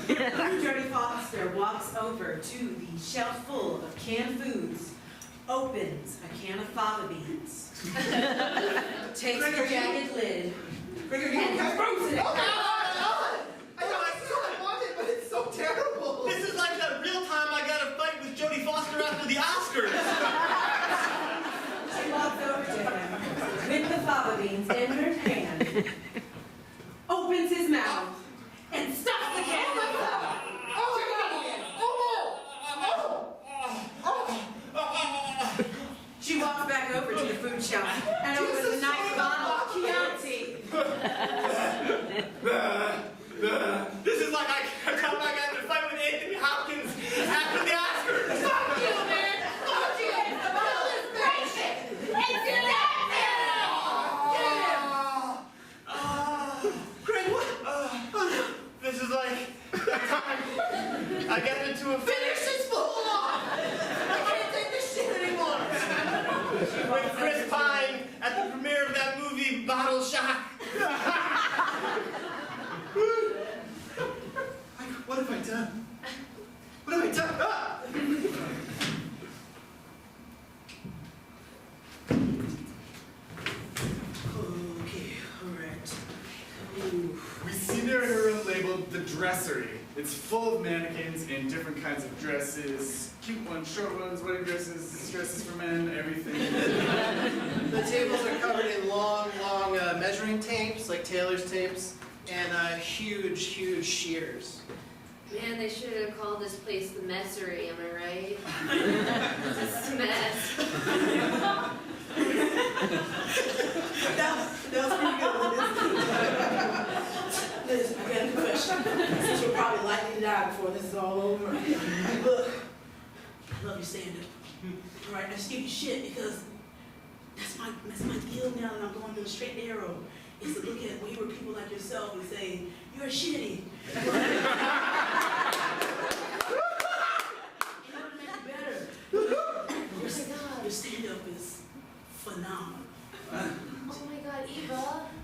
E: Jodie Foster walks over to the shelf full of canned foods, opens a can of fava beans, takes the jagged lid, and throws it at her.
J: I know it's so I want it, but it's so terrible!
M: This is like that real time I got to fight with Jodie Foster after the Oscars.
E: She walks over to him with the fava beans in her hand, opens his mouth, and stuffs the can with them. She walks back over to the food shelf and opens a nice bottle of Chianti.
M: This is like I come back after the fight with Anthony Hopkins after the Oscars.
N: Fuck you, man! Fuck you! It's the celebration! It's
J: Greg, what?
M: This is like that time I got into a
J: Finish this fool off! I can't take this shit anymore!
M: with Chris Pine at the premiere of that movie, Bottle Shock.
J: What have I done? What have I done? Ah! Okay, alright.
I: We see there in a room labeled the dressery. It's full of mannequins in different kinds of dresses. Cute ones, short ones, wedding dresses, dresses for men, everything.
J: The tables are covered in long measuring tapes, like tailor's tapes, and huge shears.
N: Man, they should have called this place the Messery, am I right? It's a mess.
K: That was pretty good. Listen, I got a question. Since you're probably likely to die before this is all over. Look, I love your stand-up. All right, now just give you shit because that's my deal now that I'm going to the straight and narrow. Is to look at wayward people like yourself and say, you're shitty. In order to make it better, your stand-up is phenomenal.
N: Oh my god, Eva.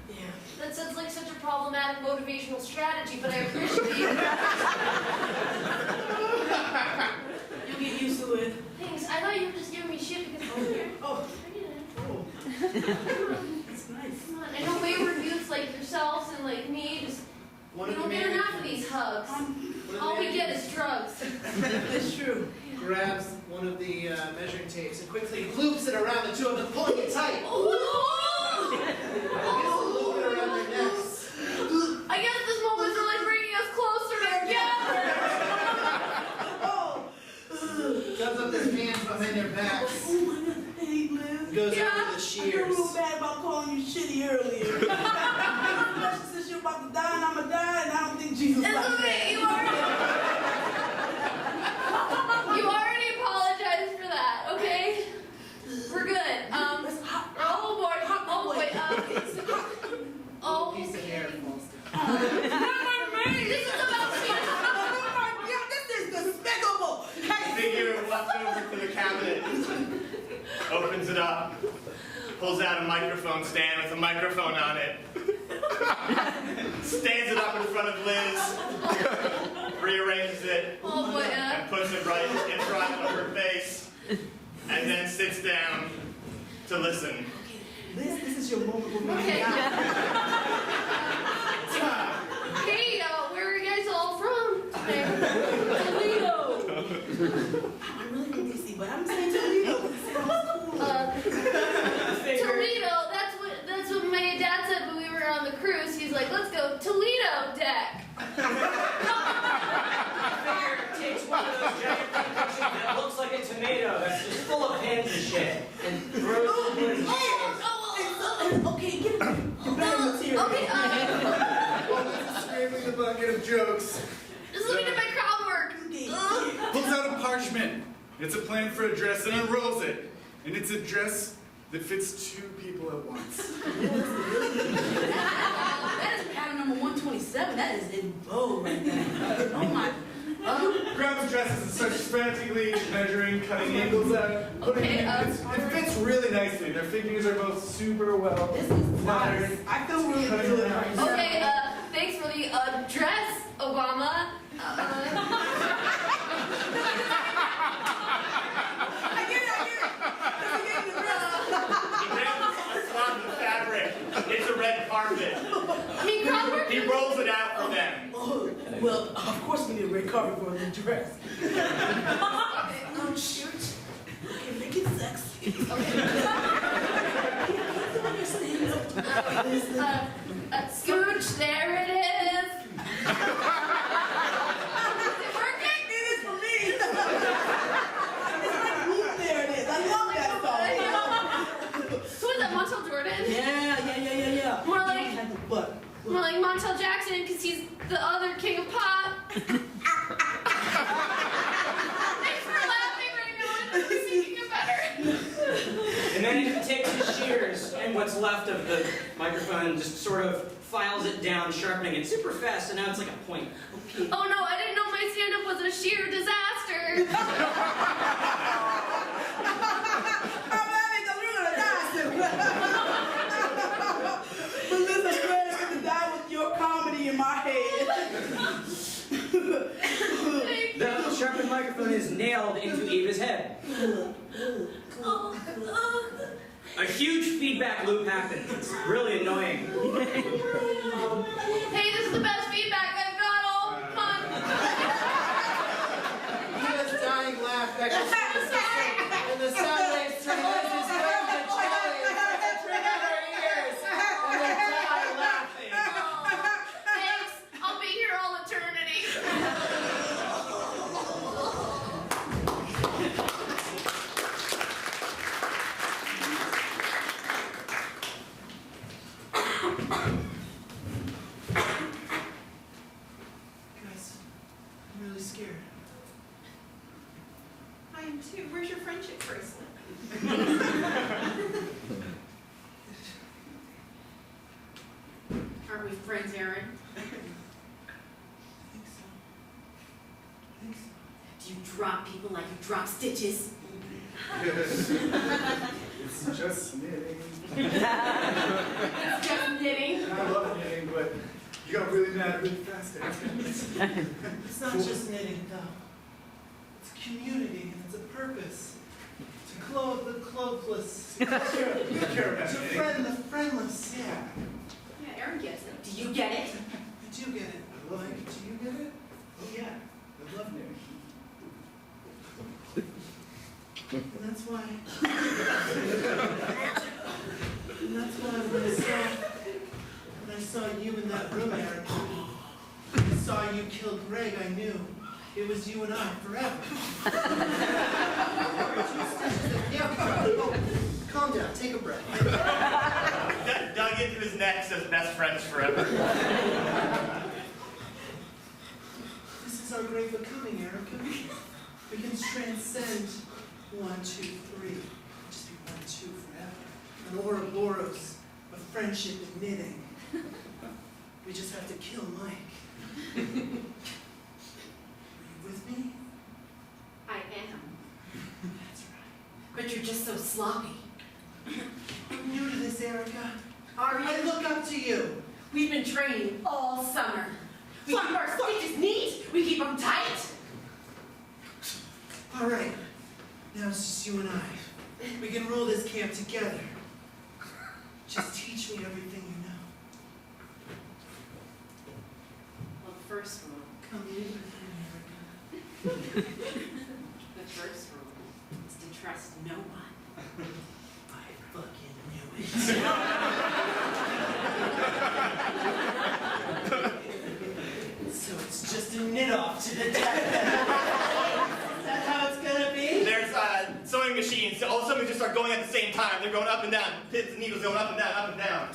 K: Yeah.
N: That sounds like such a problematic motivational strategy, but I appreciate it.
K: You'll get used to it.
N: Thanks. I thought you were just giving me shit because I'm here.
K: Oh.
N: Bring it in.
K: Oh. That's nice.
N: Come on. I know wayward youths like yourselves and like me just we don't get enough of these hugs. All we get is drugs.
K: That's true.
J: Grabs one of the measuring tapes and quickly loops it around the two of them, pulling it tight.
N: Oh!
J: Loop it around their necks.
N: I guess this moment's really bringing us closer.
K: Oh my God, hey Liz.
J: Goes
N: Yeah.
J: over the
K: I feel
J: shears.
K: real bad about calling you shitty earlier. Especially since you're about to die and I'ma die, and I don't think Jesus
N: It's
K: likes
N: okay,
K: that.
N: you already apologized for that, okay? We're good. Oh boy, oh,
J: Piece of hair
N: okay.
J: falls down.
N: This is about
K: Oh my God, this is despicable. Hey,
M: Figure walks over to the cabinet, opens it up, pulls out a microphone stand with a microphone on it, stands it up in front of Liz, rearranges it,
N: Oh boy,
M: and puts it right in front of her face, and then sits down to listen.
K: Liz, this is your moment with me.
N: Okay. Hey, where are you guys all from today? Toledo.
K: I'm really from DC, but I'm saying Toledo. It sounds cool.
N: Toledo. That's what my dad said when we were on the cruise. He's like, let's go Toledo deck.
L: Figure takes one of those giant concussions that looks like a tomato that's just full of pins and shit and throws it in his hands.
K: Okay, get your bag material.
N: Okay,
I: Well, this is scraping the bucket of jokes.
N: just let me do my crowd work.
I: Pulls out a parchment. It's a plan for a dress and unrolls it. And it's a dress that fits 2 people at once.
K: That is pattern number 127. That is in vogue right there. Oh my.
I: Grabs dresses and starts frantically measuring, cutting angles out. Putting
N: Okay,
I: it fits really nicely. Their figures are both super well
K: This is
I: flattered.
K: nice. I feel really
I: Cutting
K: good
I: it out.
K: right now.
N: Okay, thanks for the dress, Obama.
K: I get it. Let me get the dress.
M: He grabs a slot of fabric. It's a red carpet.
N: I mean, crowd work.
M: He rolls it out for them.
K: Oh, well, of course we need a red carpet for the dress. Oh, shoot. Okay, make it sexy.
N: Scooch, there it is.
K: It is for me. It's like, whoop, there it is. I love that song.
N: So is that Montel Jordan?
K: Yeah.
N: More like-
K: What?
N: More like Montel Jackson, because he's the other king of pop. Thanks for laughing right now. I'm thinking it better.
L: And then he takes his shears and what's left of the microphone and just sort of files it down, sharpening it super fast, and now it's like a point.
N: Oh no, I didn't know my stand-up was a sheer disaster.
K: Melissa's ready to die with your comedy in my head.
L: The sharpened microphone is nailed into Eva's head. A huge feedback loop happens. It's really annoying.
N: Hey, this is the best feedback I've got all month.
J: Eva's dying laugh echoes through the system, and the sound waves turn Liz's brain to jelly and trigger her ears. And they die laughing.
N: Thanks, I'll be here all eternity.
J: Guys, I'm really scared.
B: I am too. Where's your friendship bracelet?
D: Aren't we friends, Aaron?
J: I think so.
D: Do you drop people like you drop stitches?
I: It's just knitting.
N: It's just knitting.
I: And I love knitting, but you got really mad really fast.
J: It's not just knitting, though. It's community, and it's a purpose. To clothe the clothless.
I: You care about
J: To
I: knitting.
J: friend the friendless. Yeah,
D: Yeah, Aaron gets it. Do you get it?
J: I do get it.
I: I love
J: Like,
I: it.
J: do you get it?
I: Oh yeah, I love knitting.
J: And that's why. And that's why when I saw you in that room, Aaron, I saw you kill Greg, I knew. it was you and I forever. Calm down, take a breath.
M: Dug into his neck, says best friends forever.
J: This is our great becoming, Erica. We can transcend 1, 2, 3. Just be 1, 2 forever. An Ouroboros of friendship and knitting. We just have to kill Mike. Are you with me?
D: I am.
J: That's right.
D: But you're just so sloppy.
J: I'm new to this, Erica.
D: Are
J: I
D: you?
J: look up to you.
D: We've been training all summer. We keep our stitches neat. We keep them tight.
J: All right. Now it's just you and I. We can rule this camp together. Just teach me everything you know.
D: Well, the first rule.
J: Come in with me, Erica.
D: The first rule is to trust no one.
J: I fucking knew it. So it's just a knit off to the death. Is that how it's gonna be?
M: There's sewing machines. All of a sudden we just start going at the same time. They're going up and down. Pins and needles going up and down, up and down.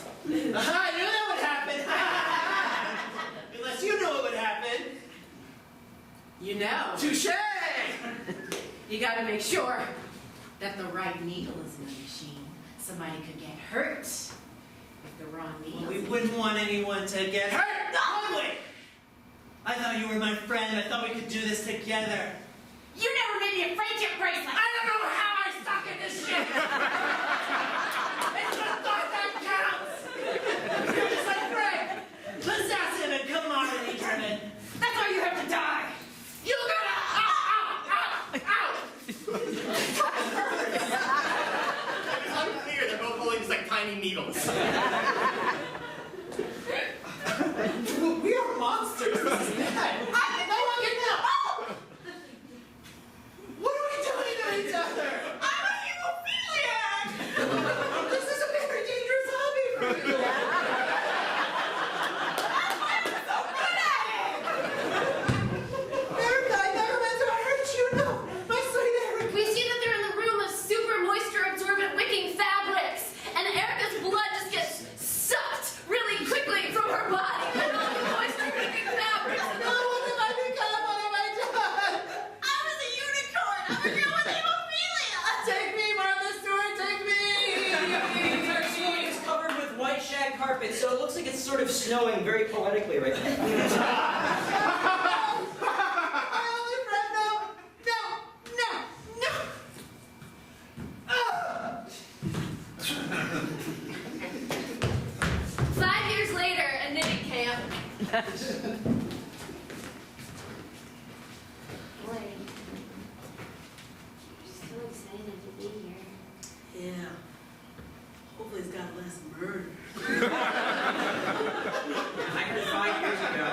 J: Aha, I knew that would happen. Unless you knew it would happen.
D: You know.
J: Touche!
D: You gotta make sure that the right needle is in the machine. Somebody could get hurt if the wrong needle.
J: We wouldn't want anyone to get hurt. No! Wait. I thought you were my friend. I thought we could do this together.
D: You never made me a friendship bracelet.
J: I don't know how I stuck in this shit. It's the thought that counts. You're just like Greg. Possessive and commodity driven.
D: That's why you have to die.
J: You gotta out.
M: It's unclear. They're both holding just like tiny needles.
J: We are monsters. This is bad. No one can know. What are we doing to each other? I'm a hemophiliac. This is a very dangerous hobby for you. I'm so good at it. Erica, I never meant to hurt you. No, my sweet Erica.
N: We see that they're in the room of super moisture-absorbent wicking fabrics, and Erica's blood just gets sucked really quickly from her body. And all the moisture-wicking fabrics.
J: No, what have I become? What have I done?
N: I was a unicorn. I'm a girl with hemophilia.
J: Take me, Martha Stewart, take me.
L: The entire ceiling is covered with white shag carpet, so it looks like it's sort of snowing very poetically right now.
J: My only friend, no.
N: 5 years later, a knitting camp. Boy, you're so excited to be here.
K: Yeah. Hopefully it's got less murder.
L: I heard 5 years ago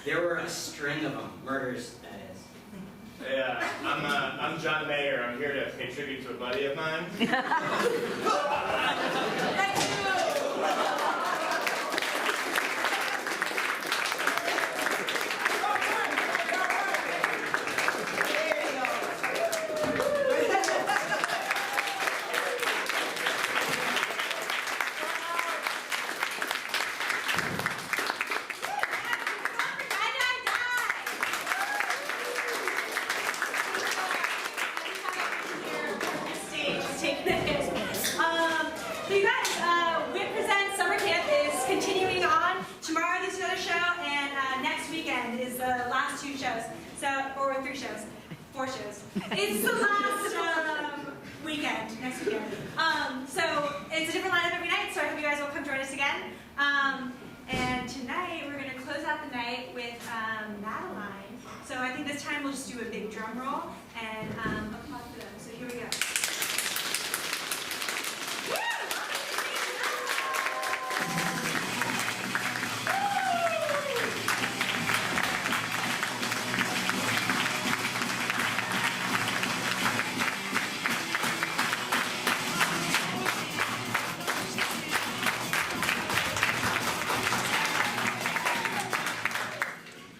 L: there were a string of them, murders, that is.
M: Yeah, I'm John Mayer. I'm here to pay tribute to a buddy of mine.
H: So you guys, WIT Presents Summer Camp is continuing on. Tomorrow there's another show, and next weekend is the last 2 shows. Or 3 shows, 4 shows. It's the last weekend, next weekend. So it's a different lineup every night, so I hope you guys will come join us again. And tonight we're going to close out the night with Madeline. So I think this time we'll just do a big drum roll and applause for them. So here we go.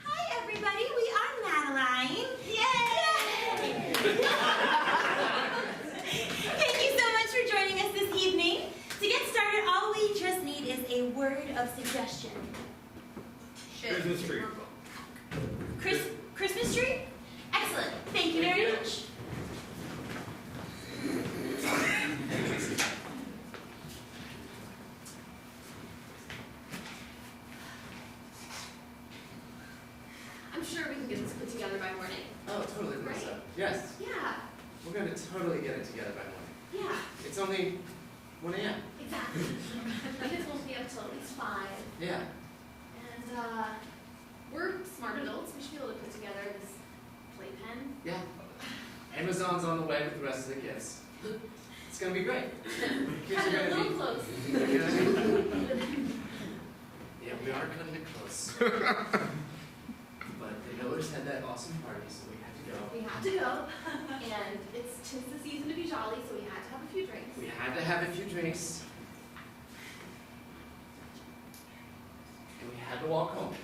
H: Hi everybody, we are Madeline.
N: of suggestion.
C: Christmas tree.
N: Christmas tree? Excellent. Thank you very much. I'm sure we can get this put together by morning.
L: Oh, totally, Melissa.
N: Right.
L: Yes.
N: Yeah.
L: We're gonna totally get it together by morning.
N: Yeah.
L: It's only 1 a.m.
N: Exactly. My kids won't be up till at least 5.
L: Yeah.
N: And we're smart adults. We should be able to put together this playpen.
L: Yeah. Amazon's on the way with the rest of the gifts. It's gonna be great. Kids
N: Cut
L: are
N: it a
L: gonna
N: little
L: be.
N: close.
L: They're gonna be. Yeah, we are cutting it close. But the Millers had that awesome party, so we had to go.
N: We had to go. And it's 'tis the season to be jolly, so we had to have a few drinks.
L: We had to have a few drinks. And we had to walk home.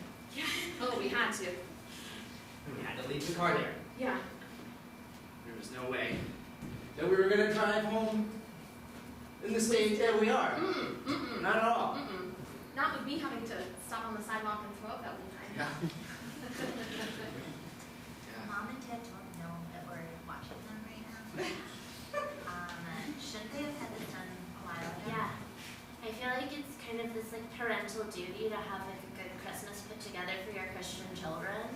N: Oh, we had to.
L: And we had to leave the car there.
N: Yeah.
L: There was no way that we were gonna drive home in the state that we are.
N: Mm-mm.
L: Not at all.
N: Mm-mm. Not with me having to stop on the sidewalk and throw up that one time.
L: Yeah.
O: Mom and Dad don't know that we're watching them right now. Shouldn't they have had this done a while ago?
N: Yeah. I feel like it's kind of this like parental duty to have like a good Christmas put together for your Christian children.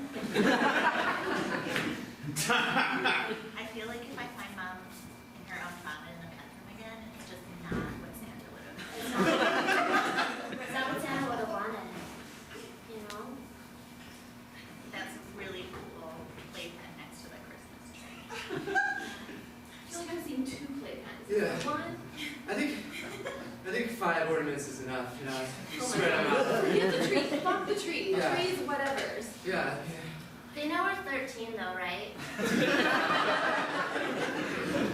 O: I feel like if I find Mom in her own vomit in the bathroom again, it's just not what Santa would have.
N: It's not what Santa would have wanted. You know?
O: That's a really cool playpen next to the Christmas tree.
N: I feel like I've seen 2 playpens.
L: Yeah.
N: One.
L: I think 5 ornaments is enough, you know. You
N: Oh my
L: spread them out.
N: Forget the tree. Fuck the tree.
L: Yeah.
N: Trees, whatever's.
L: Yeah.
N: They know we're 13 though, right?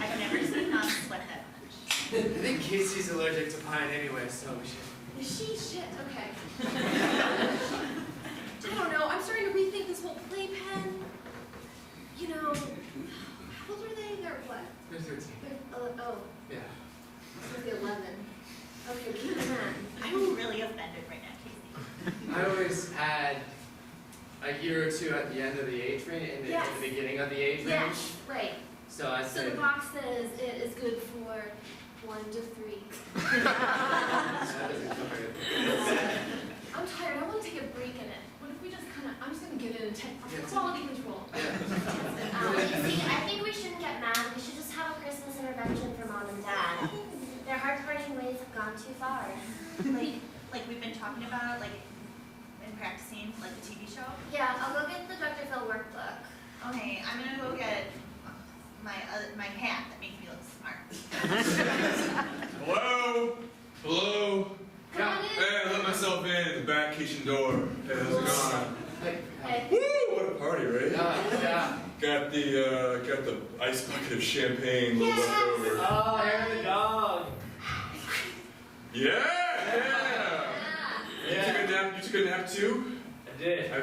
O: I've never seen Mom sweat that much.
L: I think Casey's allergic to pine anyway, so we should.
N: Is she? Shit, okay. I don't know, I'm starting to rethink this whole playpen. You know, how old are they? They're what?
L: They're 13.
N: Oh,
L: Yeah.
N: supposed to be 11. Okay, keep them on.
O: I'm really offended right now, Casey.
L: I always had a year or 2 at the end of the age range, in the,
N: Yes.
L: in the beginning of the age range.
N: Yes, right.
L: So I
N: So
L: said.
N: the box says it is good for 1 to 3.
L: That doesn't cover it.
N: I'm tired, I want to take a break in it. What if we just kind of, I'm just going to get in and take
L: Yeah.
N: quality control.
P: See, I think we shouldn't get mad. We should just have a Christmas intervention for Mom and Dad. Their hard-parting ways have gone too far.
O: Like we've been talking about, like in practicing, like the TV show.
P: Yeah, I'll go get the Dr. Phil workbook.
O: Okay, I'm gonna go get my hat that makes me look smart.
Q: Hello? Hello?
N: Come on in.
Q: Hey, I let myself in at the back kitchen door. Hey, how's it going?
N: Hey.
Q: Woo! What a party, right?
L: Yeah.
Q: Got the ice bucket of champagne left over.
L: Oh, Aaron the dog.
Q: Yeah! You took a nap too?
L: I did.
Q: I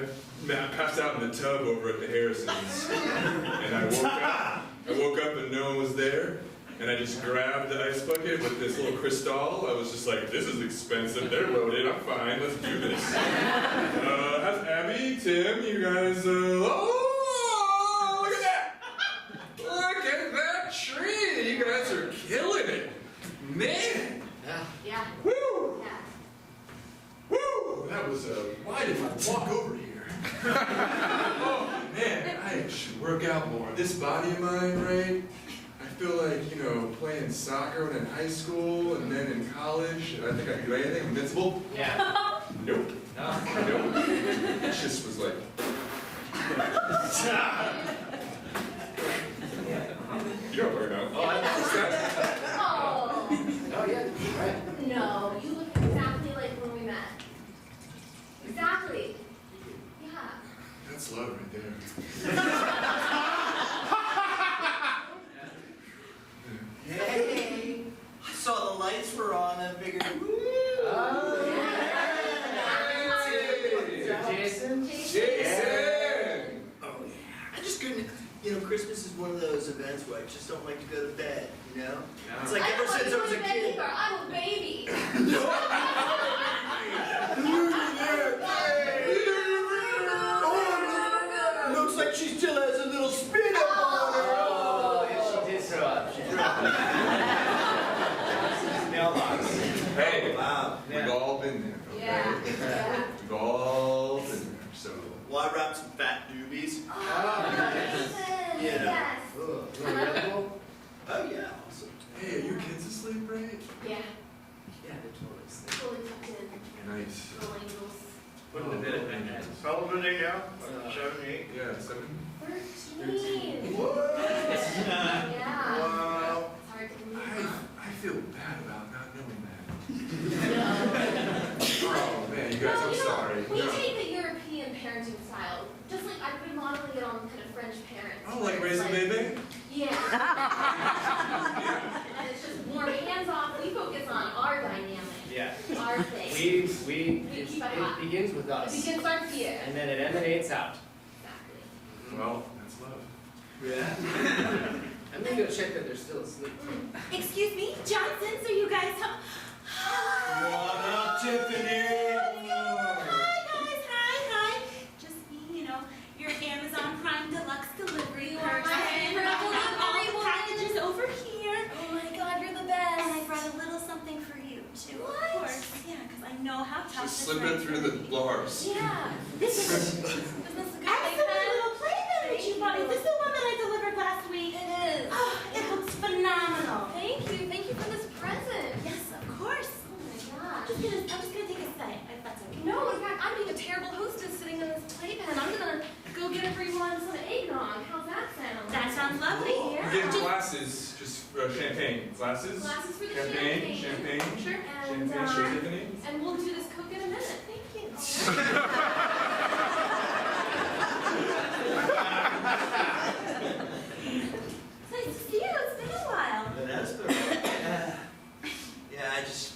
Q: passed out in the tub over at the Harrisons. And I woke up and no one was there. And I just grabbed the ice bucket with this little crystal. I was just like, this is expensive. They're loaded. I'm fine. Let's do this. How's Abby, Tim, you guys, oh, look at that! Look at that tree! You guys are killing it. Man!
N: Yeah.
Q: Woo!
N: Yeah.
Q: Woo! That was why did I walk over here? Oh man, I should work out more. This body of mine, right? I feel like, you know, playing soccer when in high school and then in college. I think I could do anything. Invincible?
L: Yeah.
Q: Nope.
L: No.
Q: Nope. It just was like. You don't worry about it.
L: Oh, I noticed that.
N: Oh.
L: Oh, yeah, right.
N: No, you look exactly like when we met. Exactly. Yeah.
Q: That's love right there.
J: Hey, I saw the lights were on. I figured.
L: Oh, yeah. Jason?
Q: Jason!
J: Oh yeah. I just couldn't. You know, Christmas is one of those events where I just don't like to go to bed. You know, it's like
N: I
J: ever
N: don't want
J: since
N: to
J: I was
N: go
J: a
N: to bed
J: kid.
N: either. I'm a baby.
Q: We've all been there, okay?
N: Yeah.
Q: We've all been there, so.
J: Well, I wrapped some fat doobies.
P: Yes.
J: Yeah.
I: Oh, yeah, awesome.
Q: Hey, are your kids asleep, right?
N: Yeah.
L: Yeah, they're totally asleep.
N: Totally tucked in.
Q: Nice.
N: Little angels.
C: Put in the bed at night.
F: How old are they now? 7, 8?
Q: Yeah, 7.
N: 13.
F: What?
N: Yeah.
F: Wow.
N: It's hard to believe.
Q: I feel bad about not knowing that. Oh, man, you guys,
N: Well,
Q: I'm
N: you know,
Q: sorry.
N: We
Q: No.
N: take the European parenting style, just like I've been modeling it on kind of French parents.
Q: Oh,
N: where
Q: like
N: it's
Q: raising baby?
N: Yeah. And it's just more hands-off. We focus on our dynamic,
L: Yeah.
N: our thing.
L: We
N: keep it hot.
L: it begins with
N: It
L: us.
N: begins our fear.
L: And then it emanates out.
N: Exactly.
Q: Well, that's love.
L: Yeah. I'm gonna go check that they're still asleep.
H: Excuse me, Johnson, so you guys home?
J: What up, Tiffany?
H: Hi guys, hi. Just me, your Amazon Prime Deluxe delivery
N: You are my
H: person.
N: favorite
H: I have all
N: delivery
H: the
N: woman.
H: packages over here.
N: Oh my God, you're the
H: And I
N: best.
H: brought a little something for you too,
N: What?
H: of course. Yeah, because I know how tough
Q: Just
H: this
Q: slip
H: might
Q: it through the
H: be.
Q: bars.
N: Yeah.
H: This is
N: Isn't this a good
H: excellent little playpen that you bought. Is this the one that I delivered last week?
N: It is.
H: Oh, it looks phenomenal.
N: Thank you. Thank you for this present.
H: Yes, of course.
N: Oh my gosh.
H: I'm just gonna take a sip, if that's okay.
N: No, in fact, I'm being a terrible hostess sitting in this playpen. I'm gonna go get everyone some eggnog. How's that sound?
H: That sounds lovely.
N: Yeah.
Q: We're getting glasses, just champagne. Glasses?
N: Glasses for the
Q: Champagne.
N: champagne.
Q: Sure.
N: And,
Q: Champagne, sure, Tiffany?
N: and we'll do this cook in a minute. Thank you.
H: It's nice to see you. It's been a while.
J: It has been. Yeah, I just,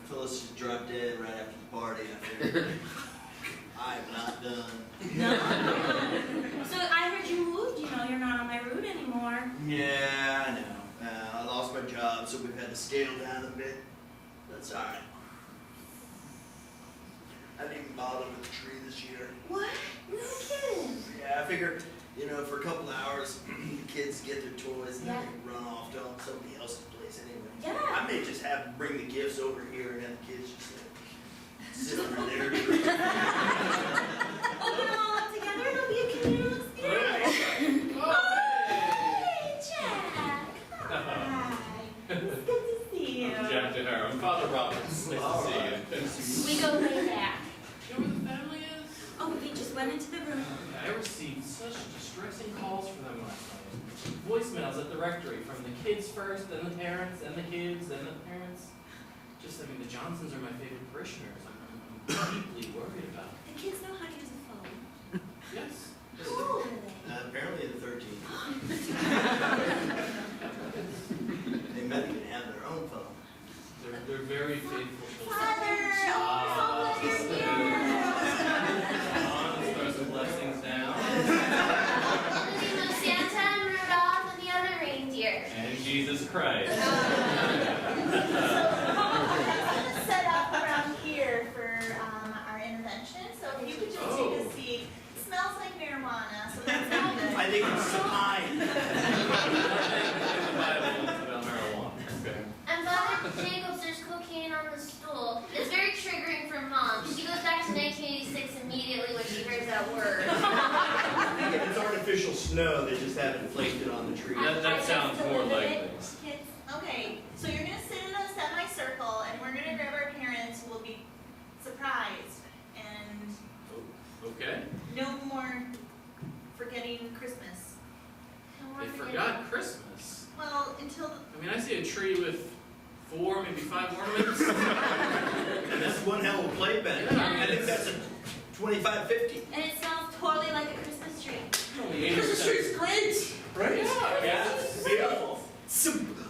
J: Phyllis just dropped dead right after the party. I figured, I'm not done.
H: So I heard you moved. You're not on my route anymore.
J: Yeah, I know. I lost my job, so we've had to scale down a bit. That's all right. I didn't even bother with the tree this year.
H: What? No kidding.
J: Yeah, I figured, for a couple hours, the kids get their toys and
H: Yeah.
J: then they run off to somebody else's place anyway.
H: Yeah.
J: I may just have them bring the gifts over here and have the kids just sit over there.
H: Open them all up together. It'll be a communal experience. Hey, Jack. Hi. It's good to see you.
C: I'm Jack DeHara. I'm Father Roberts. Nice to see you.
N: We go way back.
M: You know where the family is?
H: Oh, we just went into the room.
M: I received such distressing calls from them last night. Voicemails at the rectory from the kids first, then the parents, then the kids, then the parents. The Johnsons are my favorite parishioners. I'm deeply worried about them.
H: The kids know how to use a phone.
M: Yes.
H: How old are they?
J: Apparently the 13. They might even have their own phone.
M: They're very faithful children.
H: Father! Oh, so glad you're here.
M: Throw some blessings down.
P: Santa and Rudolph and the other reindeer.
M: And Jesus Christ.
O: Set up around here for our intervention. So if you could just take a seat. It smells like marijuana, so that's not good.
J: I think it's mine.
M: The Bible about marijuana. Okay.
P: And Father Jacobs, there's cocaine on the stool. It's very triggering for Mom. She goes back to 1986 immediately when she hears that word.
J: It's artificial snow, they just haven't flaked it on the tree.
M: That sounds more likely.
O: Kids, okay, so you're gonna sit in a semicircle, and we're gonna grab our parents who will be surprised, and
M: Okay.
O: no more forgetting Christmas.
M: They forgot Christmas.
O: Well, until
M: I mean, I see a tree with 4, maybe 5 ornaments.
J: And that's one hell of a playpen.
M: Yeah.
J: I think that's a 25-50.
H: And it smells totally like a Christmas tree.
J: Christmas tree's great, right?
M: Yeah.
J: It's beautiful.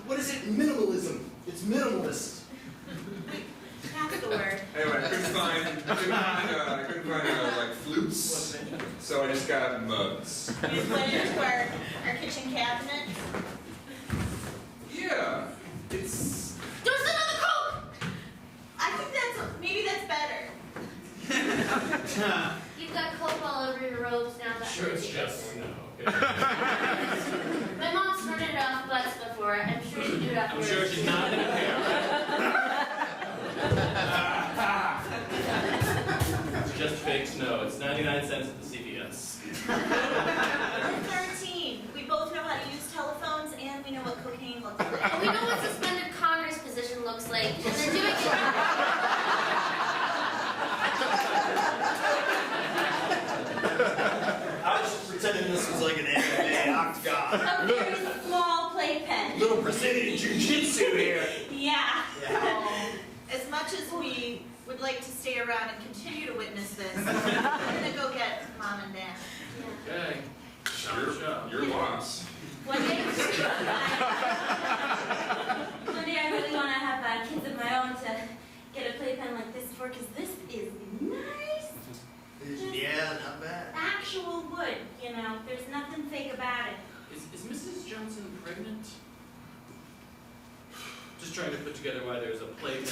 J: What is it? Minimalism. It's minimalist.
H: That's the word.
Q: Anyway, I couldn't find like flutes, so I just got mugs.
O: we just went into our kitchen cabinet.
Q: Yeah, it's.
O: There's another Coke! I think maybe that's better.
P: You've got Coke all over your robes now. That's
M: Sure, it's just snow. Okay.
P: My mom snorted it off butts before. I'm sure she'd do it
M: I'm
P: afterwards.
M: sure she's not in a pair.
L: 99 cents at the CVS.
O: We're 13. We both know how to use telephones and we know what cocaine looks like.
N: We know what suspended Congress position looks like, and they're doing it.
J: I was just pretending this was like an MMA octagon.
O: A very small playpen.
J: Little Brazilian jiu-jitsu here.
O: Yeah.
J: Yeah.
O: As much as we would like to stay around and continue to witness this, I'm gonna go get Mom and Dad.
A: Okay.
Q: Your loss.
O: One day I really want to have kids of my own to get a playpen like this for, because this is nice.
J: Yeah, not bad.
O: Actual wood, you know. There's nothing fake about it.
L: Is Mrs. Johnson pregnant? Just trying to put together why there's a playpen.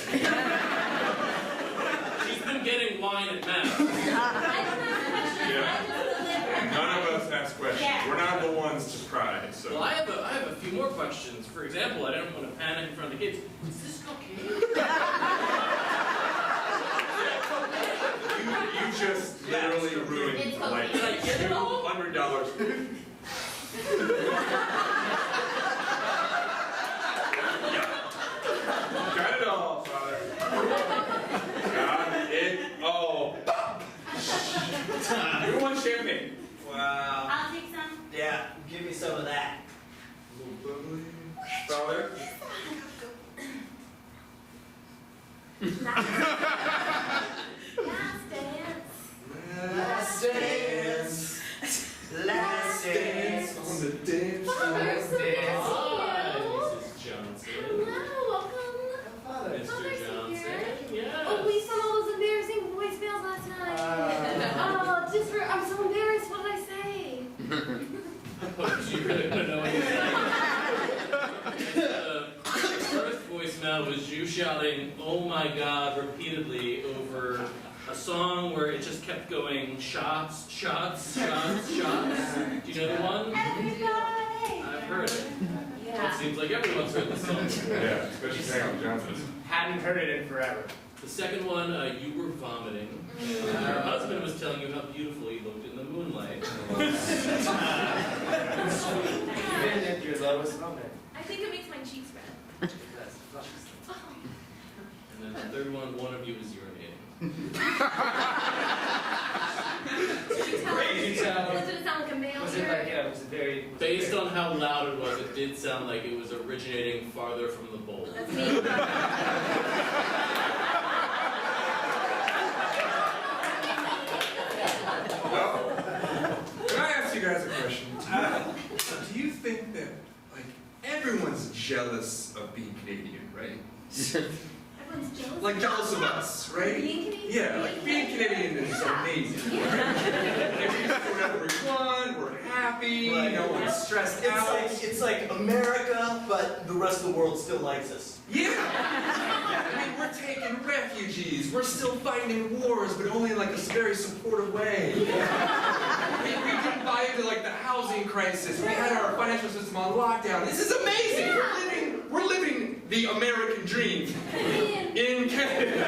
L: She's been getting wine at Mass.
Q: None of us ask questions.
O: Yeah.
Q: We're not the ones to pry. So.
L: Well, I have a few more questions. For example, I don't want to panic in front of the kids. Is this cocaine?
Q: You just literally ruined like
L: Did I get it all?
Q: $200. Got it all, Father. Got it all. Who wants champagne?
J: Wow.
O: I'll take some.
J: Yeah, give me some of that.
Q: Father?
O: Last dance.
J: Last dance. Last dance.
Q: On the dance
N: Father, so good to
L: Hi,
N: see you.
L: Mrs. Johnson.
N: Hello, welcome.
L: Mr.
N: Father's
L: Johnson.
N: here.
L: Yes.
N: Oh, we sent all those embarrassing voicemails last night. I'm so embarrassed. What did I say?
L: Oh, you really want to know anything? The first voicemail was you shouting, "Oh my God," repeatedly over a song where it just kept going, shots, shots, shots, shots. Do you know the one?
O: Everybody.
L: I've heard it. It seems like everyone's heard the song.
Q: Yeah, especially Sam Johnson.
K: Hadn't heard it in forever.
L: The second one, you were vomiting. Your husband was telling you how beautiful you looked in the moonlight.
K: Even at your lowest moment.
N: I think it makes my cheeks red.
L: And then the third one of you was urinating.
N: Did it sound like a male
K: Was it
N: urine?
K: like, yeah, was it very...
L: Based on how loud it was, it did sound like it was originating farther from the bowl.
N: That's me.
Q: Can I ask you guys a question? Do you think that, like, everyone's jealous of being Canadian, right?
N: Everyone's jealous.
Q: Like, jealous of us, right?
N: Being Canadian?
Q: Yeah, like, being Canadian is amazing. Right? We do whatever we want, we're happy,
J: Right.
Q: no one's stressed out.
J: It's like America, but the rest of the world still likes us.
Q: Yeah! I mean, we're taking refugees, we're still fighting wars, but only in like a very supportive way. We didn't buy into like the housing crisis, we had our financial system on lockdown. This is amazing! We're living the American dream in Canada.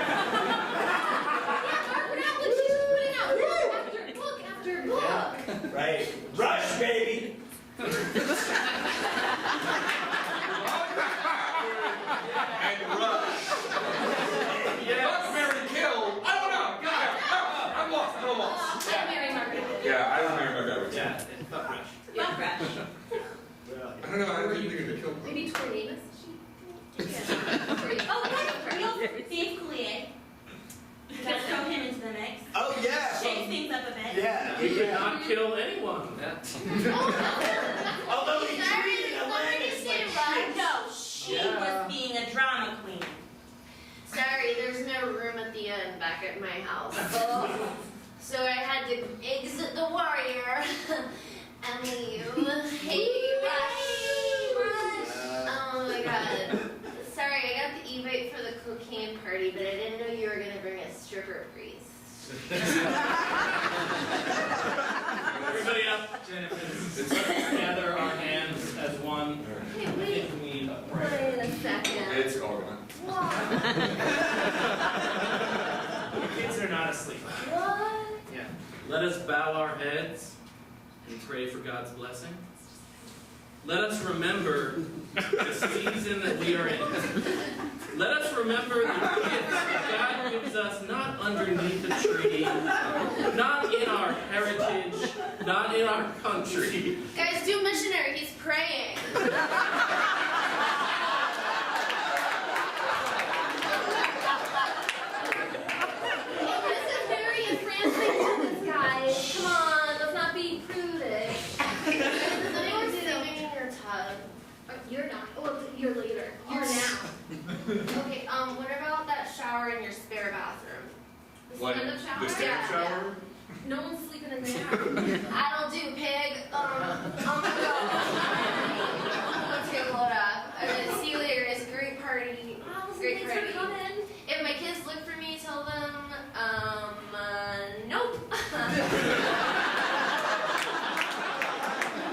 N: Book after book.
J: Right? Rush, baby!
Q: And rush. Fuck, marry, kill. I don't know. God, I'm lost. I'm lost.
N: I marry Margaret.
Q: Yeah, I would marry my guy with
K: Yeah, fuck Rush.
O: Fuck Rush.
Q: I don't know. I don't think they're gonna kill me.
N: Maybe tornadoes.
O: Oh, real Steve Coulier. Let's throw him into the mix.
J: Oh, yeah!
O: Shake things up a bit.
J: Yeah,
L: He could not kill anyone.
J: Although he treated Atlantis like
O: No, she was being a drama queen.
N: Sorry, there's no room at the end back at my house. So I had to exit the warrior and leave. Hey, Rush. Oh my God. Sorry, I got the e-bike for the cocaine party, but I didn't know you were gonna bring a stripper priest.
L: Everybody up. Let's gather our hands as one.
N: Hey, wait.
L: We
N: Wait a second.
Q: It's all gone.
N: What?
K: The kids are not asleep.
N: What?
K: Yeah.
L: let us bow our heads and pray for God's blessing. Let us remember the season that we are in. Let us remember the gifts that God gives us not underneath a tree, not in our heritage, not in our country.
N: Guys, do missionary. He's praying. Listen, Mary and Francis, guys. Come on, let's not be prudish. Is anyone swimming in your tub? You're not. Well, you're later. You're now. Okay, what about that shower in your spare bathroom? The
Q: What,
N: stand-up shower?
Q: the stand-up shower?
N: No one's sleeping in there. That'll do, pig. I'm gonna go. Let's get load up. See you later. It's a great party. Great
P: thanks
N: party.
P: for coming.
N: If my kids look for me, tell them, nope.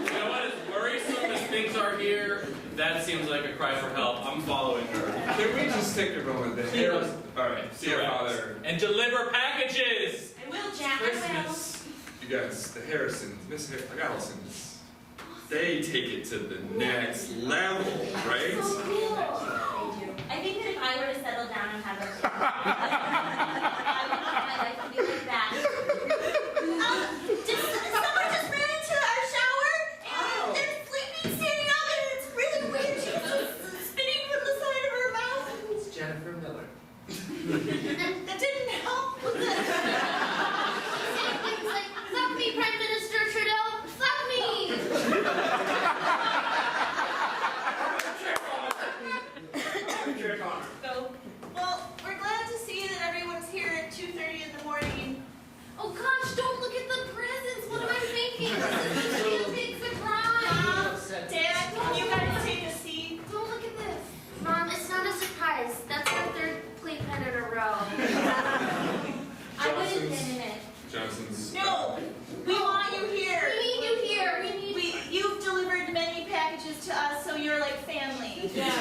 L: You know what? As worrisome as things are here, that seems like a cry for help. I'm following her.
Q: Can we just take a moment? The Harris. All right. See your father.
L: And deliver packages.
H: I will, Jack.
L: Christmas.
Q: You guys, the Harrisons, Miss Allisons, they take it to the next level, right?
P: So cool.
H: I think that if I were to settle down and have a kid, I would want my life to be like that.
O: Someone just ran into our shower and they're sleeping, standing up, and it's really weird. She's spitting from the side of her mouth.
A: It's Jennifer Miller.
O: That didn't help with the.
N: Saying things like, fuck me, Prime Minister Trudeau, fuck me!
O: So, well, we're glad to see that everyone's here at 2:30 in the morning.
N: Oh gosh, don't look at the presents. What am I thinking? This is a big surprise.
O: Dad, can you guys take a seat?
N: Don't look at this. Mom, it's not a surprise. That's our third playpen in a row.
O: I wouldn't admit it.
Q: Johnson's.
O: No, we want you here.
N: We need you here.
O: You've delivered many packages to us, so you're like family.
N: Yeah.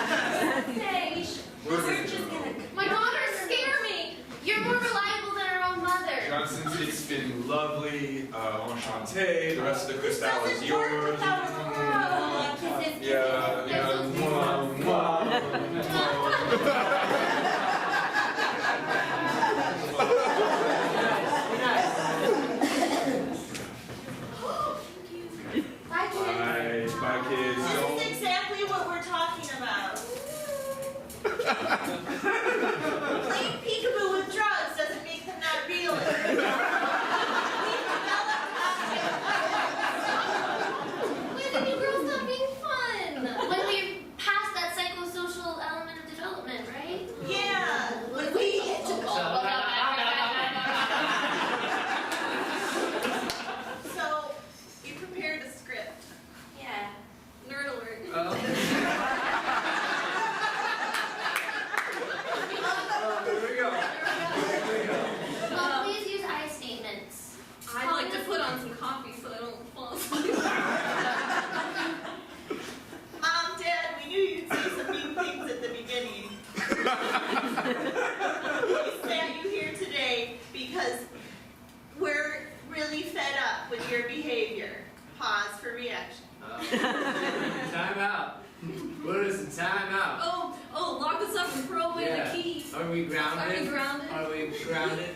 N: Hey,
O: we're just gonna.
N: my daughters scare me. You're more reliable than our own mother.
Q: Johnson's, it's been lovely. Enchanté. The rest of the crystal is yours. Yeah, mwah, mwah,
N: Bye, kids.
Q: Bye, kids.
O: This is exactly what we're talking about. Playing peekaboo with drugs doesn't make them not real.
N: When did you girls stop being fun? When we passed that psychosocial element of development, right?
O: Yeah, when we get to So, you prepared a script.
N: Yeah. Nerd alert.
A: There we go.
N: Please use I statements.
E: I'd like to put on some coffee so I don't fall asleep.
O: Mom, Dad, we knew you'd say some mean things at the beginning. We sat you here today because we're really fed up with your behavior. Pause for reaction.
A: Time out. Put us in time out.
E: Oh, lock us up and throw away the key.
A: Are we grounded?
E: Are we grounded?
A: Are we grounded?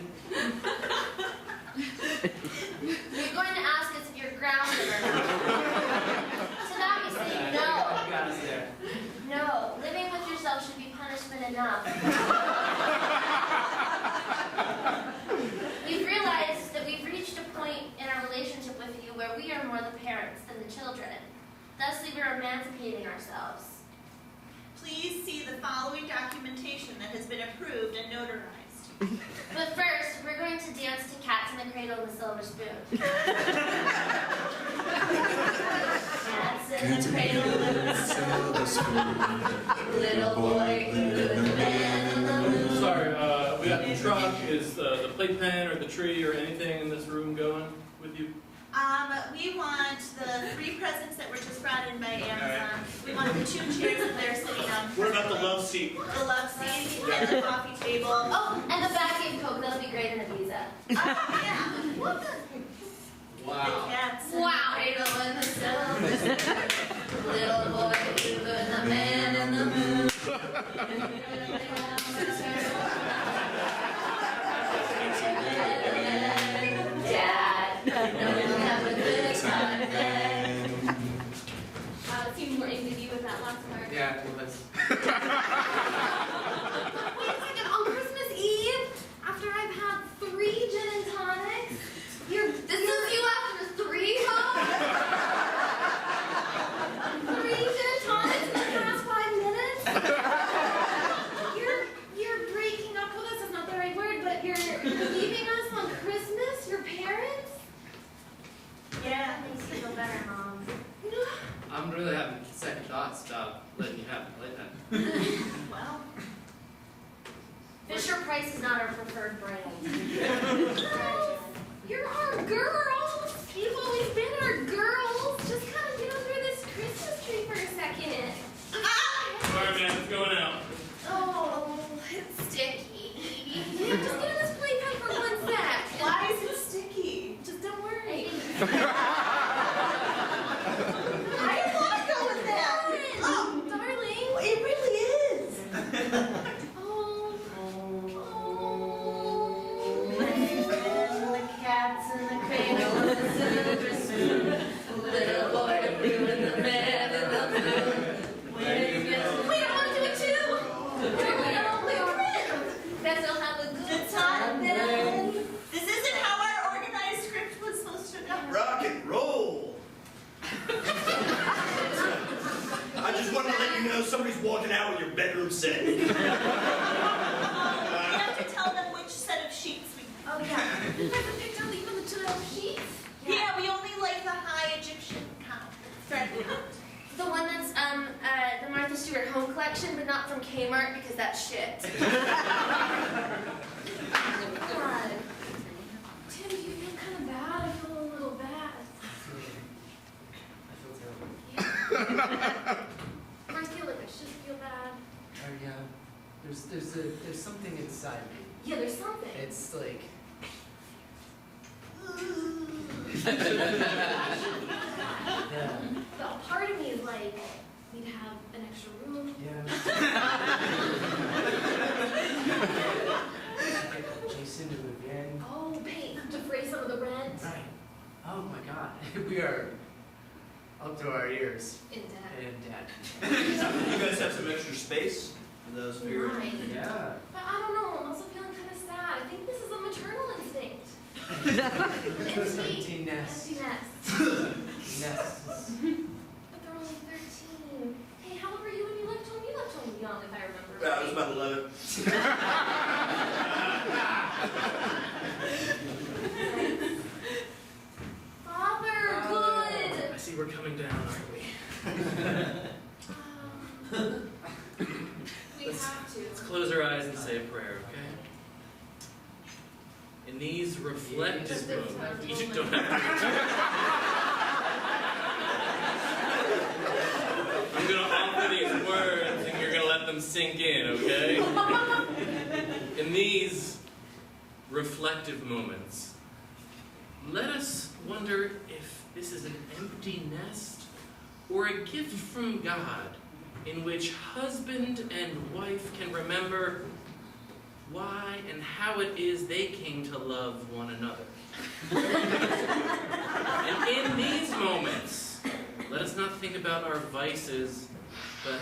N: You're going to ask us if you're grounded or not. To that we say no.
A: You got us there.
N: No. Living with yourself should be punishment enough. We've realized that we've reached a point in our relationship with you where we are more the parents than the children. Thusly, we're emancipating ourselves.
O: Please see the following documentation that has been approved and notarized.
N: But first, we're going to dance to Cats in the Cradle and the Silver Spoon. Cats in the cradle and the silver spoon. Little boy, little man in the moon.
L: Sorry, we got the truck. Is the playpen or the tree or anything in this room going with you?
O: We want the 3 presents that were just brought in by Amazon. We want the 2 chairs that they're sitting on.
M: What about the love seat?
O: The love seat and the coffee table.
P: Oh, and the Bagel Coke, that'll be great in Ibiza.
O: Yeah. What the?
A: Wow.
O: The cats.
P: Wow, Bagel in the silver. Little boy, blue, and the man in the moon. Dad, no, we'll have a good time then. It seemed more easy to be with that last part.
A: Yeah, well, that's.
P: Wait a second, on Christmas Eve, after I've had 3 gin and tonics, this is you after 3, huh? 3 gin and tonics in the past 5 minutes? You're breaking up with us, that's not the right word, but you're leaving us on Christmas, your parents?
O: Yeah.
P: That makes you feel better, Mom.
L: I'm really having second thoughts about letting you have it like that.
O: Well.
P: Fisher Price is not our preferred brand. You're our girls. You've always been our girls. Just kind of get under this Christmas tree for a second.
L: Sorry, man, it's going out.
P: Oh, it's sticky. Yeah, just get in this playpen for 1 sec.
O: Why is it sticky?
P: Just don't worry.
O: I didn't want to go with that.
P: Oh, darling.
O: It really is.
P: The cats in the cradle and the silver spoon. Little boy blue and the man in the moon. Wait, I want to do it too. Guess I'll have a good time then.
O: This isn't how our organized script was supposed to go.
R: Rock and roll. I just wanted to let you know somebody's walking out with your bedroom set.
O: We have to tell them which set of sheets we.
P: Oh yeah. You guys have picked out even the 2 sheets?
O: Yeah, we only like the high Egyptian count. Thread count.
P: The one that's the Martha Stewart home collection, but not from Kmart because that's shit. God. Tim, do you feel kind of bad? I feel a little bad.
S: I feel terrible.
P: Yeah. Or I feel like I should feel bad.
S: Yeah. There's something inside me.
P: Yeah, there's something.
S: It's like. Yeah.
P: But a part of me is like, we'd have an extra room.
S: Yeah. Get Jason to move in.
P: Oh, pay to defray some of the rent.
S: Right. Oh my God. We are up to our ears.
P: In debt.
S: In debt.
R: You guys have some extra space for those for your.
P: Right.
S: Yeah.
P: But I don't know, I'm also feeling kind of sad. I think this is a maternal instinct.
S: Empty nest.
P: Empty nest.
S: Nests.
P: But they're only 13. Hey, how old were you when you left home? You left home young, if I remember
R: I was about 11.
P: Father, good.
L: I see we're coming down, aren't we?
P: We have to.
L: Let's close our eyes and say a prayer, okay? In these reflective moments, you don't have to. I'm gonna offer these words and you're gonna let them sink in, okay? In these reflective moments, let us wonder if this is an empty nest or a gift from God in which husband and wife can remember why and how it is they came to love one another. And in these moments, let us not think about our vices, but